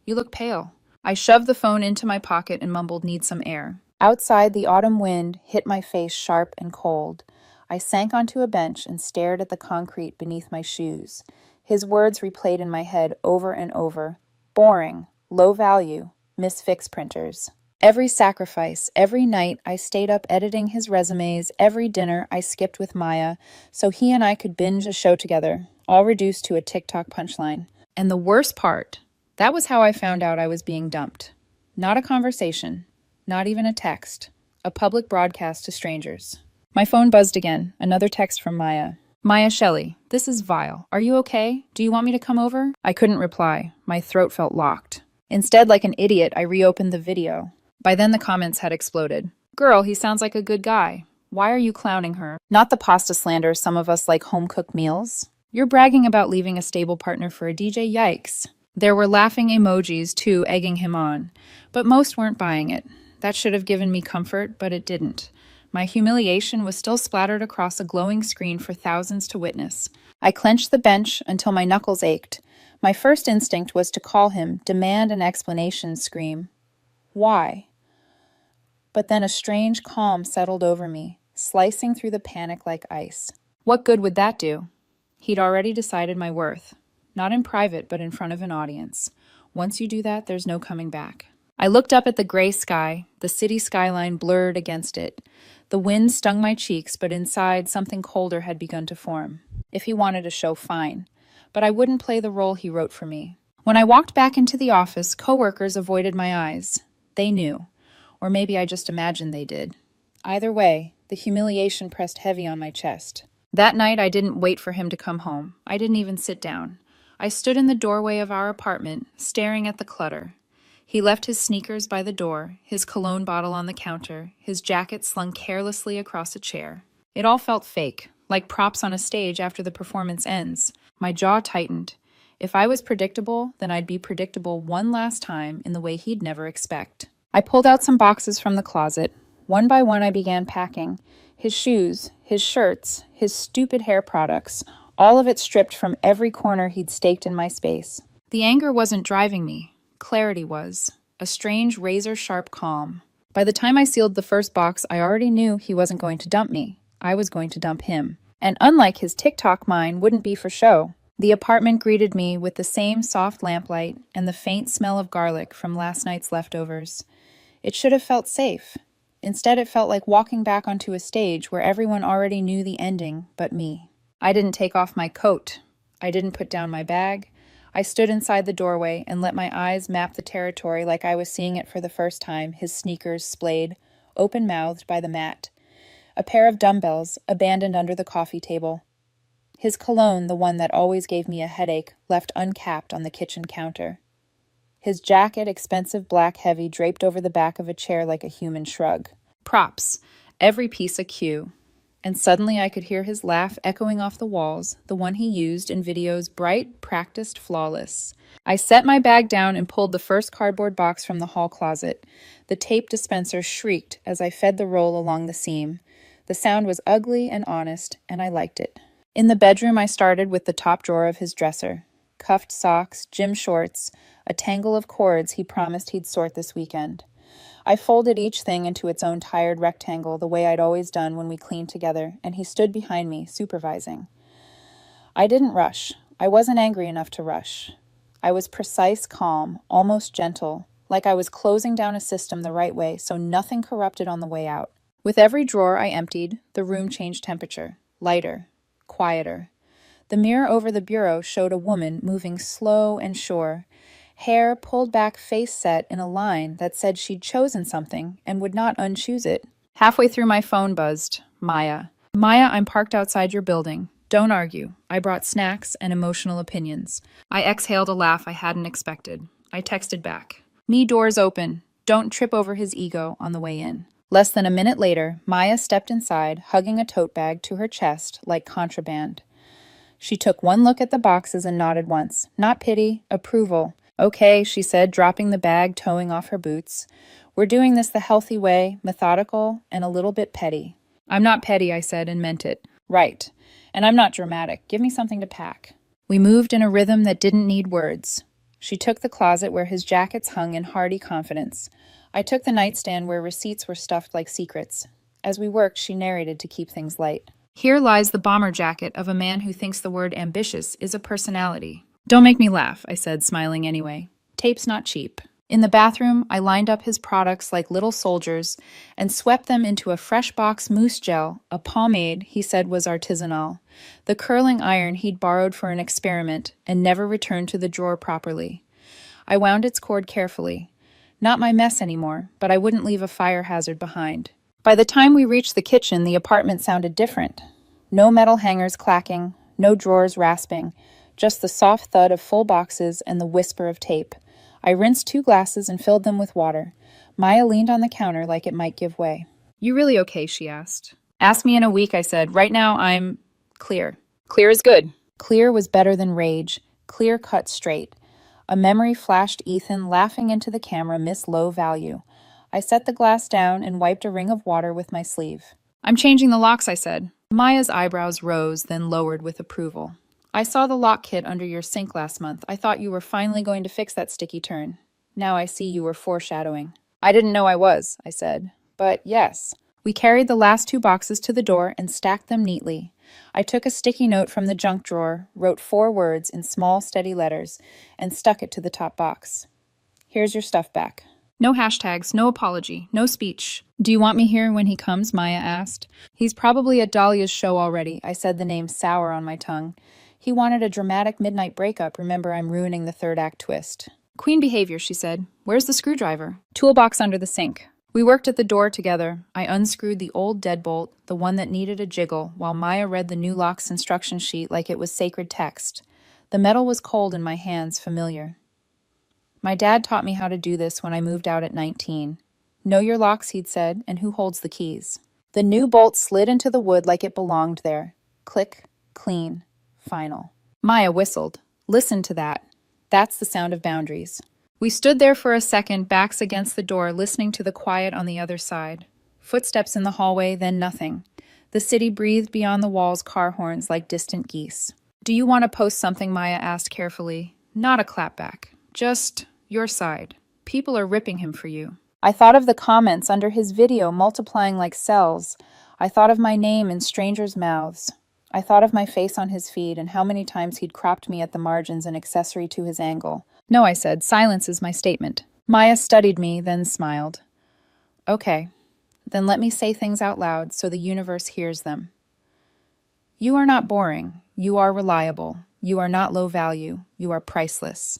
You look pale. I shoved the phone into my pocket and mumbled, need some air. Outside, the autumn wind hit my face sharp and cold. I sank onto a bench and stared at the concrete beneath my shoes. His words replayed in my head over and over. Boring, low value, misfix printers. Every sacrifice, every night I stayed up editing his resumes, every dinner I skipped with Maya, so he and I could binge a show together, all reduced to a TikTok punchline. And the worst part, that was how I found out I was being dumped. Not a conversation, not even a text, a public broadcast to strangers. My phone buzzed again, another text from Maya. Maya Shelley, this is vile. Are you okay? Do you want me to come over? I couldn't reply. My throat felt locked. Instead, like an idiot, I reopened the video. By then, the comments had exploded. Girl, he sounds like a good guy. Why are you clowning her? Not the pasta slander some of us like home-cooked meals. You're bragging about leaving a stable partner for a DJ, yikes. There were laughing emojis, too, egging him on. But most weren't buying it. That should have given me comfort, but it didn't. My humiliation was still splattered across a glowing screen for thousands to witness. I clenched the bench until my knuckles ached. My first instinct was to call him, demand an explanation, scream. Why? But then a strange calm settled over me, slicing through the panic like ice. What good would that do? He'd already decided my worth. Not in private, but in front of an audience. Once you do that, there's no coming back. I looked up at the gray sky, the city skyline blurred against it. The wind stung my cheeks, but inside, something colder had begun to form. If he wanted a show, fine. But I wouldn't play the role he wrote for me. When I walked back into the office, coworkers avoided my eyes. They knew. Or maybe I just imagined they did. Either way, the humiliation pressed heavy on my chest. That night, I didn't wait for him to come home. I didn't even sit down. I stood in the doorway of our apartment, staring at the clutter. He left his sneakers by the door, his cologne bottle on the counter, his jacket slung carelessly across a chair. It all felt fake, like props on a stage after the performance ends. My jaw tightened. If I was predictable, then I'd be predictable one last time in the way he'd never expect. I pulled out some boxes from the closet. One by one I began packing. His shoes, his shirts, his stupid hair products, all of it stripped from every corner he'd staked in my space. The anger wasn't driving me. Clarity was. A strange, razor-sharp calm. By the time I sealed the first box, I already knew he wasn't going to dump me. I was going to dump him. And unlike his TikTok mine wouldn't be for show. The apartment greeted me with the same soft lamplight and the faint smell of garlic from last night's leftovers. It should have felt safe. Instead, it felt like walking back onto a stage where everyone already knew the ending but me. I didn't take off my coat. I didn't put down my bag. I stood inside the doorway and let my eyes map the territory like I was seeing it for the first time, his sneakers splayed, open-mouthed by the mat. A pair of dumbbells abandoned under the coffee table. His cologne, the one that always gave me a headache, left uncapped on the kitchen counter. His jacket, expensive black heavy, draped over the back of a chair like a human shrug. Props, every piece a cue. And suddenly I could hear his laugh echoing off the walls, the one he used in videos bright, practiced, flawless. I set my bag down and pulled the first cardboard box from the hall closet. The tape dispenser shrieked as I fed the roll along the seam. The sound was ugly and honest, and I liked it. In the bedroom, I started with the top drawer of his dresser. Cuffed socks, gym shorts, a tangle of cords he promised he'd sort this weekend. I folded each thing into its own tired rectangle the way I'd always done when we cleaned together, and he stood behind me, supervising. I didn't rush. I wasn't angry enough to rush. I was precise, calm, almost gentle, like I was closing down a system the right way so nothing corrupted on the way out. With every drawer I emptied, the room changed temperature, lighter, quieter. The mirror over the bureau showed a woman moving slow and sure, hair pulled back, face set in a line that said she'd chosen something and would not unchoose it. Halfway through, my phone buzzed. Maya. Maya, I'm parked outside your building. Don't argue. I brought snacks and emotional opinions. I exhaled a laugh I hadn't expected. I texted back. Me doors open. Don't trip over his ego on the way in. Less than a minute later, Maya stepped inside, hugging a tote bag to her chest like contraband. She took one look at the boxes and nodded once. Not pity, approval. Okay, she said, dropping the bag, toeing off her boots. We're doing this the healthy way, methodical, and a little bit petty. I'm not petty, I said, and meant it. Right. And I'm not dramatic. Give me something to pack. We moved in a rhythm that didn't need words. She took the closet where his jackets hung in hearty confidence. I took the nightstand where receipts were stuffed like secrets. As we worked, she narrated to keep things light. Here lies the bomber jacket of a man who thinks the word ambitious is a personality. Don't make me laugh, I said, smiling anyway. Tape's not cheap. In the bathroom, I lined up his products like little soldiers and swept them into a fresh box mousse gel, a pomade he said was artisanal, the curling iron he'd borrowed for an experiment and never returned to the drawer properly. I wound its cord carefully. Not my mess anymore, but I wouldn't leave a fire hazard behind. By the time we reached the kitchen, the apartment sounded different. No metal hangers clacking, no drawers rasping, just the soft thud of full boxes and the whisper of tape. I rinsed 2 glasses and filled them with water. Maya leaned on the counter like it might give way. You really okay? She asked. Ask me in a week, I said. Right now, I'm clear. Clear is good. Clear was better than rage. Clear cut straight. A memory flashed Ethan laughing into the camera, Miss Low Value. I set the glass down and wiped a ring of water with my sleeve. I'm changing the locks, I said. Maya's eyebrows rose, then lowered with approval. I saw the lock kit under your sink last month. I thought you were finally going to fix that sticky turn. Now I see you were foreshadowing. I didn't know I was, I said. But yes. We carried the last 2 boxes to the door and stacked them neatly. I took a sticky note from the junk drawer, wrote 4 words in small, steady letters, and stuck it to the top box. Here's your stuff back. No hashtags, no apology, no speech. Do you want me here when he comes? Maya asked. He's probably at Dahlia's show already. I said the name sour on my tongue. He wanted a dramatic midnight breakup. Remember, I'm ruining the 3rd act twist. Queen behavior, she said. Where's the screwdriver? Toolbox under the sink. We worked at the door together. I unscrewed the old deadbolt, the one that needed a jiggle, while Maya read the new lock's instruction sheet like it was sacred text. The metal was cold in my hands, familiar. My dad taught me how to do this when I moved out at 19. Know your locks, he'd said, and who holds the keys. The new bolt slid into the wood like it belonged there. Click, clean. Final. Maya whistled. Listen to that. That's the sound of boundaries. We stood there for a second, backs against the door, listening to the quiet on the other side. Footsteps in the hallway, then nothing. The city breathed beyond the wall's car horns like distant geese. Do you want to post something? Maya asked carefully. Not a clapback. Just your side. People are ripping him for you. I thought of the comments under his video multiplying like cells. I thought of my name in strangers' mouths. I thought of my face on his feed and how many times he'd cropped me at the margins an accessory to his angle. No, I said, silence is my statement. Maya studied me, then smiled. Okay, then let me say things out loud so the universe hears them. You are not boring. You are reliable. You are not low value. You are priceless.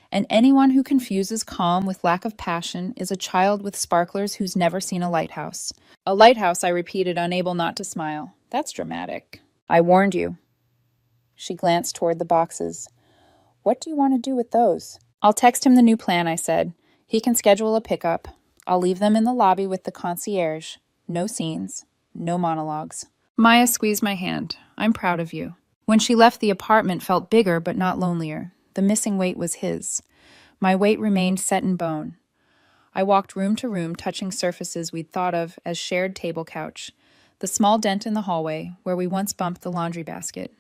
And anyone who confuses calm with lack of passion is a child with sparklers who's never seen a lighthouse. A lighthouse, I repeated, unable not to smile. That's dramatic. I warned you. She glanced toward the boxes. What do you want to do with those? I'll text him the new plan, I said. He can schedule a pickup. I'll leave them in the lobby with the concierge. No scenes. No monologues. Maya squeezed my hand. I'm proud of you. When she left, the apartment felt bigger but not lonelier. The missing weight was his. My weight remained set in bone. I walked room to room, touching surfaces we'd thought of as shared table couch. The small dent in the hallway, where we once bumped the laundry basket.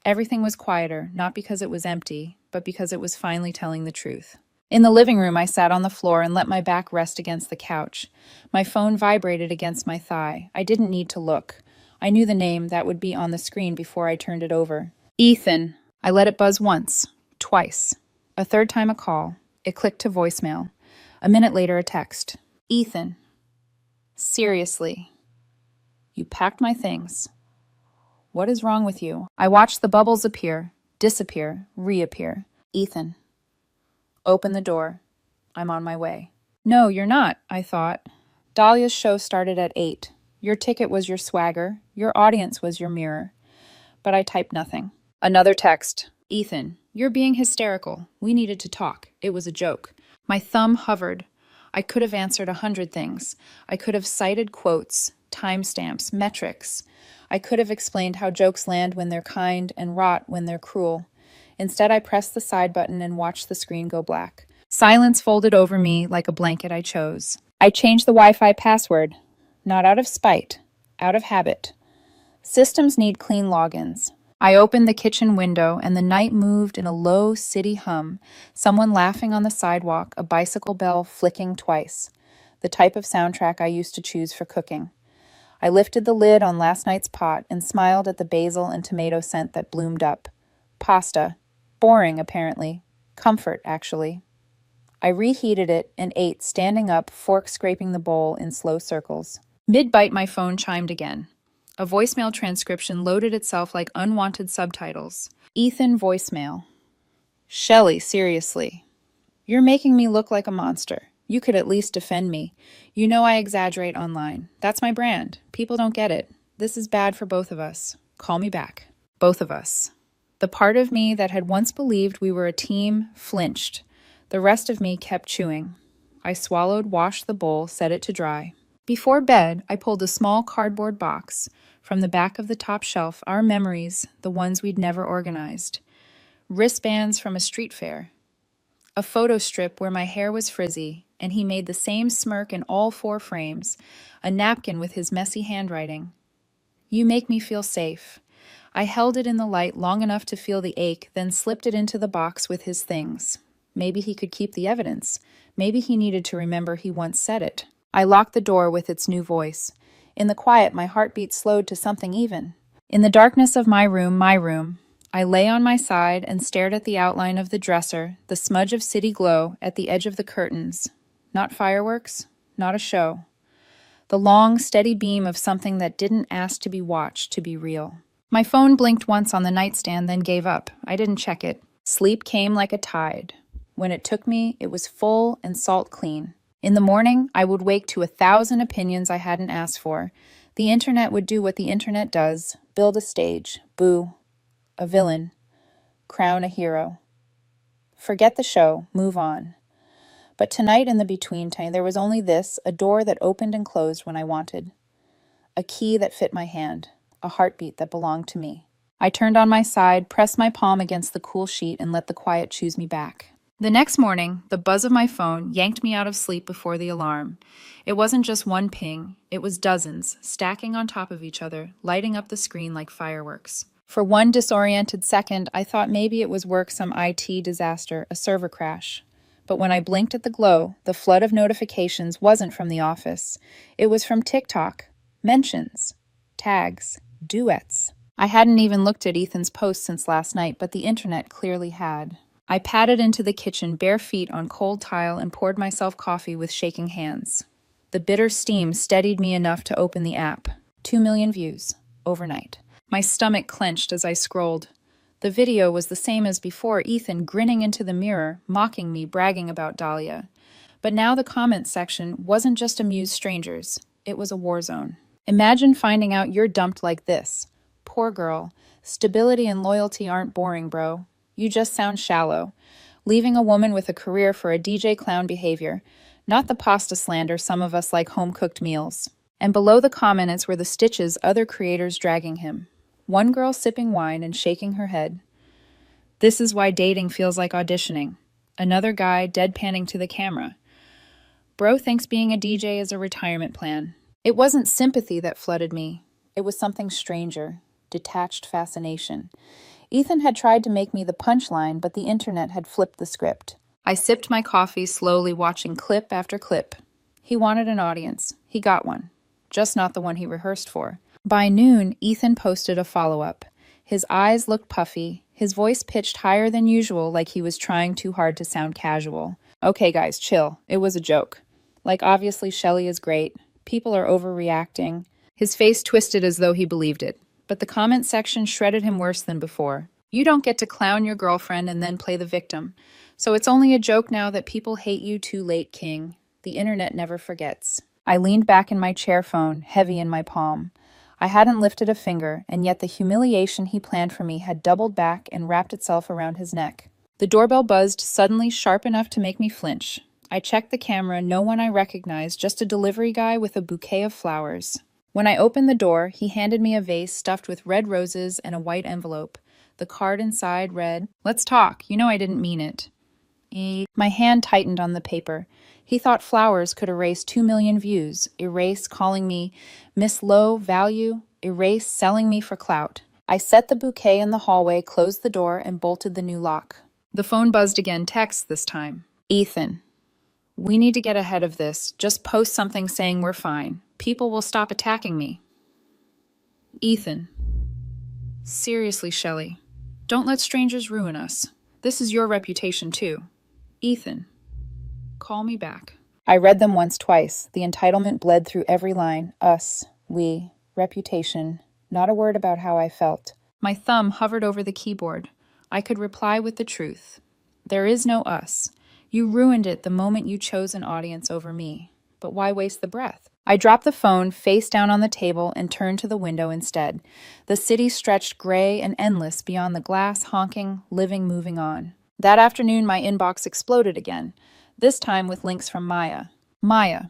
Everything was quieter, not because it was empty, but because it was finally telling the truth. In the living room, I sat on the floor and let my back rest against the couch. My phone vibrated against my thigh. I didn't need to look. I knew the name that would be on the screen before I turned it over. Ethan. I let it buzz once, twice. A 3rd time a call. It clicked to voicemail. A minute later, a text. Ethan. Seriously. You packed my things. What is wrong with you? I watched the bubbles appear, disappear, reappear. Ethan. Open the door. I'm on my way. No, you're not, I thought. Dahlia's show started at 8. Your ticket was your swagger. Your audience was your mirror. But I typed nothing. Another text. Ethan, you're being hysterical. We needed to talk. It was a joke. My thumb hovered. I could have answered 100 things. I could have cited quotes, timestamps, metrics. I could have explained how jokes land when they're kind and rot when they're cruel. Instead, I pressed the side button and watched the screen go black. Silence folded over me like a blanket I chose. I changed the Wi-Fi password, not out of spite, out of habit. Systems need clean logins. I opened the kitchen window and the night moved in a low city hum, someone laughing on the sidewalk, a bicycle bell flicking twice, the type of soundtrack I used to choose for cooking. I lifted the lid on last night's pot and smiled at the basil and tomato scent that bloomed up. Pasta. Boring, apparently. Comfort, actually. I reheated it and ate, standing up, fork scraping the bowl in slow circles. Mid-bite, my phone chimed again. A voicemail transcription loaded itself like unwanted subtitles. Ethan voicemail. Shelley, seriously. You're making me look like a monster. You could at least defend me. You know I exaggerate online. That's my brand. People don't get it. This is bad for both of us. Call me back. Both of us. The part of me that had once believed we were a team flinched. The rest of me kept chewing. I swallowed, washed the bowl, set it to dry. Before bed, I pulled a small cardboard box. From the back of the top shelf, our memories, the ones we'd never organized. Wristbands from a street fair. A photo strip where my hair was frizzy, and he made the same smirk in all 4 frames. A napkin with his messy handwriting. You make me feel safe. I held it in the light long enough to feel the ache, then slipped it into the box with his things. Maybe he could keep the evidence. Maybe he needed to remember he once said it. I locked the door with its new voice. In the quiet, my heartbeat slowed to something even. In the darkness of my room, I lay on my side and stared at the outline of the dresser, the smudge of city glow at the edge of the curtains. Not fireworks, not a show. The long, steady beam of something that didn't ask to be watched, to be real. My phone blinked once on the nightstand, then gave up. I didn't check it. Sleep came like a tide. When it took me, it was full and salt clean. In the morning, I would wake to 1,000 opinions I hadn't asked for. The internet would do what the internet does, build a stage, boo, a villain, crown a hero. Forget the show, move on. But tonight in the between time, there was only this, a door that opened and closed when I wanted. A key that fit my hand, a heartbeat that belonged to me. I turned on my side, pressed my palm against the cool sheet, and let the quiet choose me back. The next morning, the buzz of my phone yanked me out of sleep before the alarm. It wasn't just one ping, it was dozens, stacking on top of each other, lighting up the screen like fireworks. For one disoriented second, I thought maybe it was work, some IT disaster, a server crash. But when I blinked at the glow, the flood of notifications wasn't from the office. It was from TikTok. Mentions. Tags. Duets. I hadn't even looked at Ethan's post since last night, but the internet clearly had. I padded into the kitchen, bare feet on cold tile, and poured myself coffee with shaking hands. The bitter steam steadied me enough to open the app. 2 million views. Overnight. My stomach clenched as I scrolled. The video was the same as before, Ethan grinning into the mirror, mocking me, bragging about Dahlia. But now the comments section wasn't just amused strangers. It was a war zone. Imagine finding out you're dumped like this. Poor girl. Stability and loyalty aren't boring, bro. You just sound shallow. Leaving a woman with a career for a DJ clown behavior. Not the pasta slander some of us like home-cooked meals. And below the comments were the stitches other creators dragging him. One girl sipping wine and shaking her head. This is why dating feels like auditioning. Another guy deadpanning to the camera. Bro thinks being a DJ is a retirement plan. It wasn't sympathy that flooded me. It was something stranger. Detached fascination. Ethan had tried to make me the punchline, but the internet had flipped the script. I sipped my coffee, slowly watching clip after clip. He wanted an audience. He got one. Just not the one he rehearsed for. By noon, Ethan posted a follow-up. His eyes looked puffy, his voice pitched higher than usual like he was trying too hard to sound casual. Okay guys, chill. It was a joke. Like obviously Shelley is great. People are overreacting. His face twisted as though he believed it. But the comment section shredded him worse than before. You don't get to clown your girlfriend and then play the victim. So it's only a joke now that people hate you too late, King. The internet never forgets. I leaned back in my chair phone, heavy in my palm. I hadn't lifted a finger, and yet the humiliation he planned for me had doubled back and wrapped itself around his neck. The doorbell buzzed, suddenly sharp enough to make me flinch. I checked the camera, no one I recognized, just a delivery guy with a bouquet of flowers. When I opened the door, he handed me a vase stuffed with red roses and a white envelope. The card inside read, "Let's talk. You know I didn't mean it." My hand tightened on the paper. He thought flowers could erase 2 million views, erase calling me Miss Low Value. erase, selling me for clout. I set the bouquet in the hallway, closed the door, and bolted the new lock. The phone buzzed again, text this time. Ethan, we need to get ahead of this. Just post something saying we're fine. People will stop attacking me. Ethan. Seriously, Shelley. Don't let strangers ruin us. This is your reputation, too. Ethan. Call me back. I read them once, twice. The entitlement bled through every line. Us, we, reputation. Not a word about how I felt. My thumb hovered over the keyboard. I could reply with the truth. There is no us. You ruined it the moment you chose an audience over me. But why waste the breath? I dropped the phone face down on the table and turned to the window instead. The city stretched gray and endless beyond the glass, honking, living, moving on. That afternoon, my inbox exploded again, this time with links from Maya. Maya.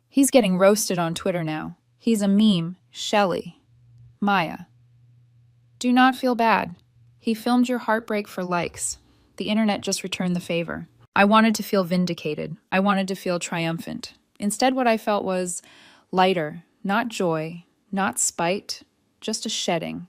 He's getting roasted on Twitter now. He's a meme, Shelley. Maya. Do not feel bad. He filmed your heartbreak for likes. The internet just returned the favor. I wanted to feel vindicated. I wanted to feel triumphant. Instead, what I felt was lighter, not joy, not spite, just a shedding.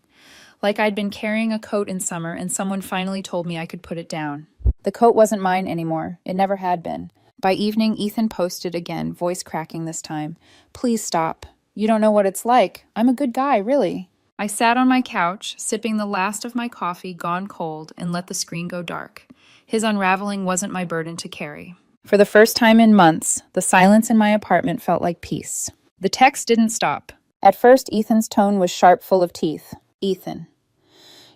Like I'd been carrying a coat in summer and someone finally told me I could put it down. The coat wasn't mine anymore. It never had been. By evening, Ethan posted again, voice cracking this time. Please stop. You don't know what it's like. I'm a good guy, really. I sat on my couch, sipping the last of my coffee gone cold, and let the screen go dark. His unraveling wasn't my burden to carry. For the first time in months, the silence in my apartment felt like peace. The text didn't stop. At first, Ethan's tone was sharp, full of teeth. Ethan.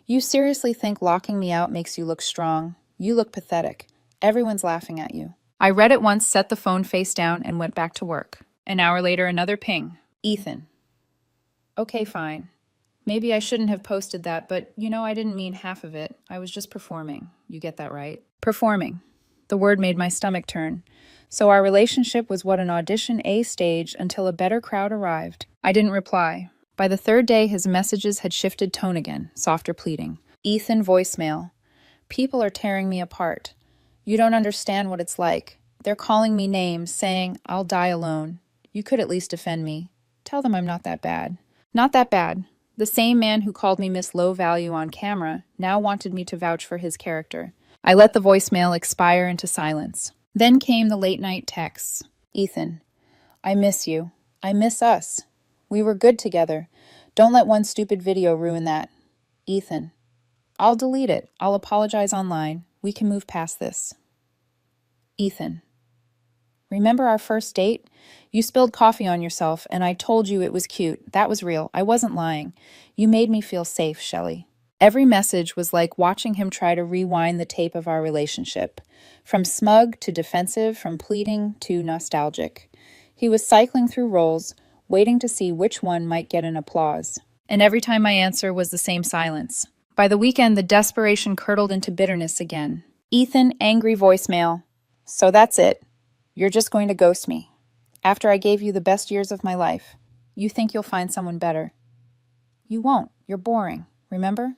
You seriously think locking me out makes you look strong? You look pathetic. Everyone's laughing at you. I read it once, set the phone face down, and went back to work. An hour later, another ping. Ethan. Okay, fine. Maybe I shouldn't have posted that, but I didn't mean half of it. I was just performing. You get that right? Performing. The word made my stomach turn. So our relationship was what an audition A stage until a better crowd arrived. I didn't reply. By the third day, his messages had shifted tone again, softer pleading. Ethan voicemail. People are tearing me apart. You don't understand what it's like. They're calling me names, saying, I'll die alone. You could at least defend me. Tell them I'm not that bad. Not that bad. The same man who called me Miss Low Value on camera now wanted me to vouch for his character. I let the voicemail expire into silence. Then came the late-night texts. Ethan, I miss you. I miss us. We were good together. Don't let one stupid video ruin that. Ethan, I'll delete it. I'll apologize online. We can move past this. Ethan, remember our first date? You spilled coffee on yourself, and I told you it was cute. That was real. I wasn't lying. You made me feel safe, Shelley. Every message was like watching him try to rewind the tape of our relationship. From smug to defensive, from pleading to nostalgic. He was cycling through roles, waiting to see which one might get an applause. And every time my answer was the same silence. By the weekend, the desperation curdled into bitterness again. Ethan, angry voicemail. So that's it. You're just going to ghost me. After I gave you the best years of my life. You think you'll find someone better. You won't. You're boring. Remember?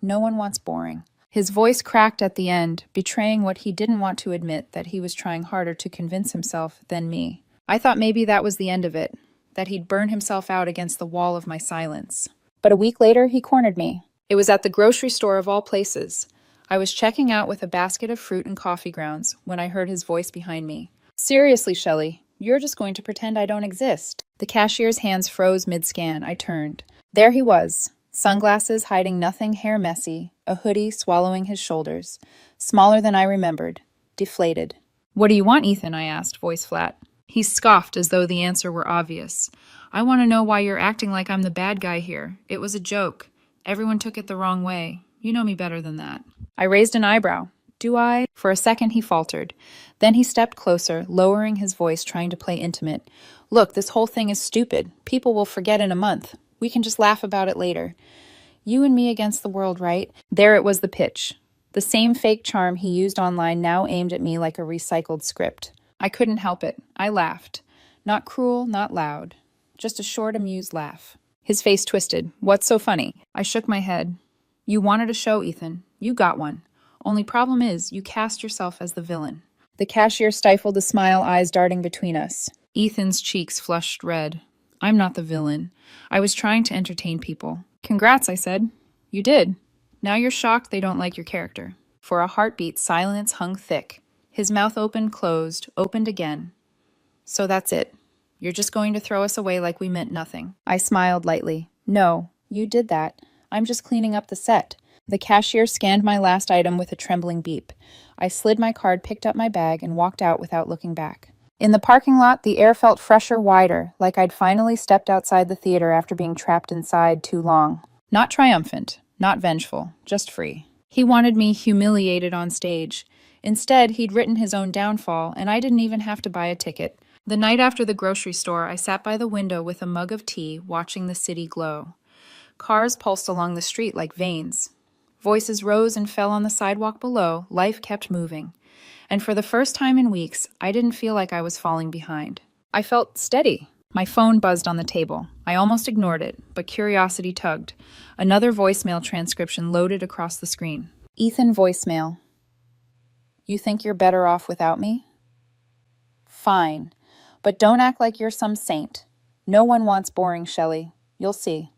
No one wants boring. His voice cracked at the end, betraying what he didn't want to admit, that he was trying harder to convince himself than me. I thought maybe that was the end of it, that he'd burn himself out against the wall of my silence. But a week later, he cornered me. It was at the grocery store of all places. I was checking out with a basket of fruit and coffee grounds when I heard his voice behind me. Seriously, Shelley, you're just going to pretend I don't exist. The cashier's hands froze mid-scan. I turned. There he was. Sunglasses hiding nothing, hair messy, a hoodie swallowing his shoulders. Smaller than I remembered. Deflated. What do you want, Ethan? I asked, voice flat. He scoffed as though the answer were obvious. I want to know why you're acting like I'm the bad guy here. It was a joke. Everyone took it the wrong way. You know me better than that. I raised an eyebrow. Do I? For a second he faltered. Then he stepped closer, lowering his voice, trying to play intimate. Look, this whole thing is stupid. People will forget in a month. We can just laugh about it later. You and me against the world, right? There it was, the pitch. The same fake charm he used online now aimed at me like a recycled script. I couldn't help it. I laughed. Not cruel, not loud. Just a short, amused laugh. His face twisted. What's so funny? I shook my head. You wanted a show, Ethan. You got one. Only problem is, you cast yourself as the villain. The cashier stifled a smile, eyes darting between us. Ethan's cheeks flushed red. I'm not the villain. I was trying to entertain people. Congrats, I said. You did. Now you're shocked they don't like your character. For a heartbeat, silence hung thick. His mouth opened, closed, opened again. So that's it. You're just going to throw us away like we meant nothing. I smiled lightly. No, you did that. I'm just cleaning up the set. The cashier scanned my last item with a trembling beep. I slid my card, picked up my bag, and walked out without looking back. In the parking lot, the air felt fresher, wider, like I'd finally stepped outside the theater after being trapped inside too long. Not triumphant, not vengeful, just free. He wanted me humiliated on stage. Instead, he'd written his own downfall, and I didn't even have to buy a ticket. The night after the grocery store, I sat by the window with a mug of tea, watching the city glow. Cars pulsed along the street like veins. Voices rose and fell on the sidewalk below. Life kept moving. And for the first time in weeks, I didn't feel like I was falling behind. I felt steady. My phone buzzed on the table. I almost ignored it, but curiosity tugged. Another voicemail transcription loaded across the screen. Ethan voicemail. You think you're better off without me? Fine. But don't act like you're some saint. No one wants boring, Shelley. You'll see.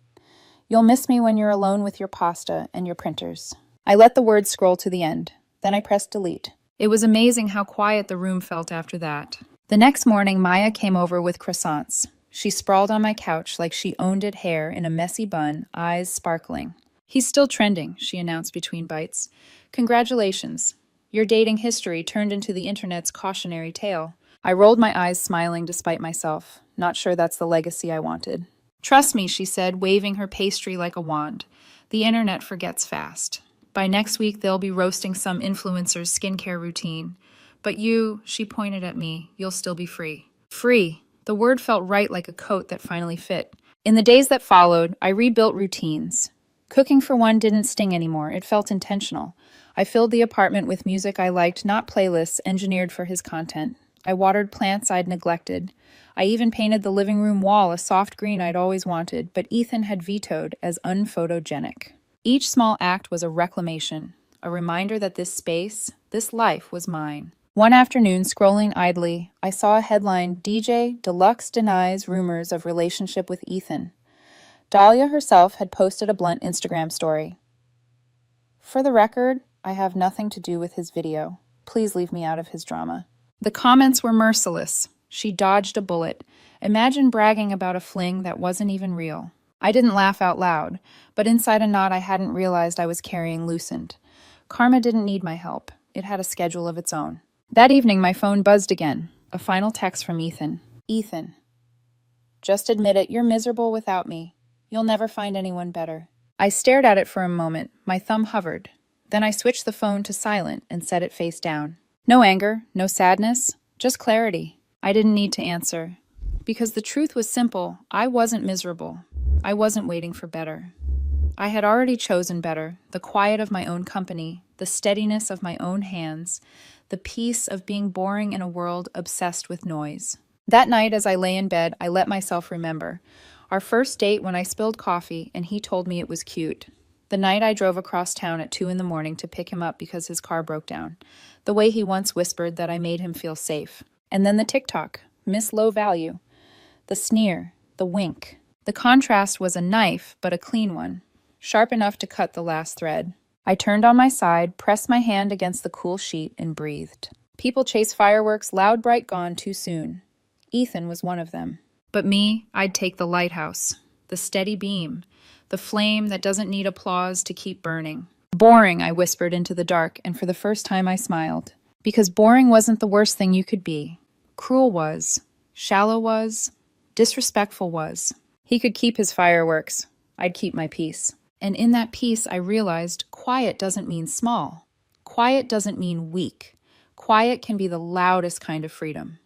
You'll miss me when you're alone with your pasta and your printers. I let the words scroll to the end. Then I pressed delete. It was amazing how quiet the room felt after that. The next morning, Maya came over with croissants. She sprawled on my couch like she owned it, hair in a messy bun, eyes sparkling. He's still trending, she announced between bites. Congratulations. Your dating history turned into the internet's cautionary tale. I rolled my eyes, smiling despite myself, not sure that's the legacy I wanted. Trust me, she said, waving her pastry like a wand. The internet forgets fast. By next week, they'll be roasting some influencer's skincare routine. But you, she pointed at me, you'll still be free. Free. The word felt right, like a coat that finally fit. In the days that followed, I rebuilt routines. Cooking for one didn't sting anymore. It felt intentional. I filled the apartment with music I liked, not playlists engineered for his content. I watered plants I'd neglected. I even painted the living room wall a soft green I'd always wanted, but Ethan had vetoed as unphotogenic. Each small act was a reclamation, a reminder that this space, this life was mine. One afternoon, scrolling idly, I saw a headline, DJ Deluxe denies rumors of relationship with Ethan. Dahlia herself had posted a blunt Instagram story. For the record, I have nothing to do with his video. Please leave me out of his drama. The comments were merciless. She dodged a bullet. Imagine bragging about a fling that wasn't even real. I didn't laugh out loud, but inside a knot I hadn't realized I was carrying loosened. Karma didn't need my help. It had a schedule of its own. That evening, my phone buzzed again. A final text from Ethan. Ethan. Just admit it, you're miserable without me. You'll never find anyone better. I stared at it for a moment. My thumb hovered. Then I switched the phone to silent and set it face down. No anger, no sadness, just clarity. I didn't need to answer. Because the truth was simple. I wasn't miserable. I wasn't waiting for better. I had already chosen better, the quiet of my own company, the steadiness of my own hands, the peace of being boring in a world obsessed with noise. That night, as I lay in bed, I let myself remember. Our first date when I spilled coffee and he told me it was cute. The night I drove across town at 2 a.m. to pick him up because his car broke down. The way he once whispered that I made him feel safe. And then the TikTok, Miss Low Value. The sneer, the wink. The contrast was a knife, but a clean one. Sharp enough to cut the last thread. I turned on my side, pressed my hand against the cool sheet, and breathed. People chase fireworks, loud, bright, gone too soon. Ethan was one of them. But me, I'd take the lighthouse, the steady beam, the flame that doesn't need applause to keep burning. Boring, I whispered into the dark, and for the first time I smiled. Because boring wasn't the worst thing you could be. Cruel was. Shallow was. Disrespectful was. He could keep his fireworks. I'd keep my peace. And in that peace, I realized quiet doesn't mean small. Quiet doesn't mean weak. Quiet can be the loudest kind of freedom.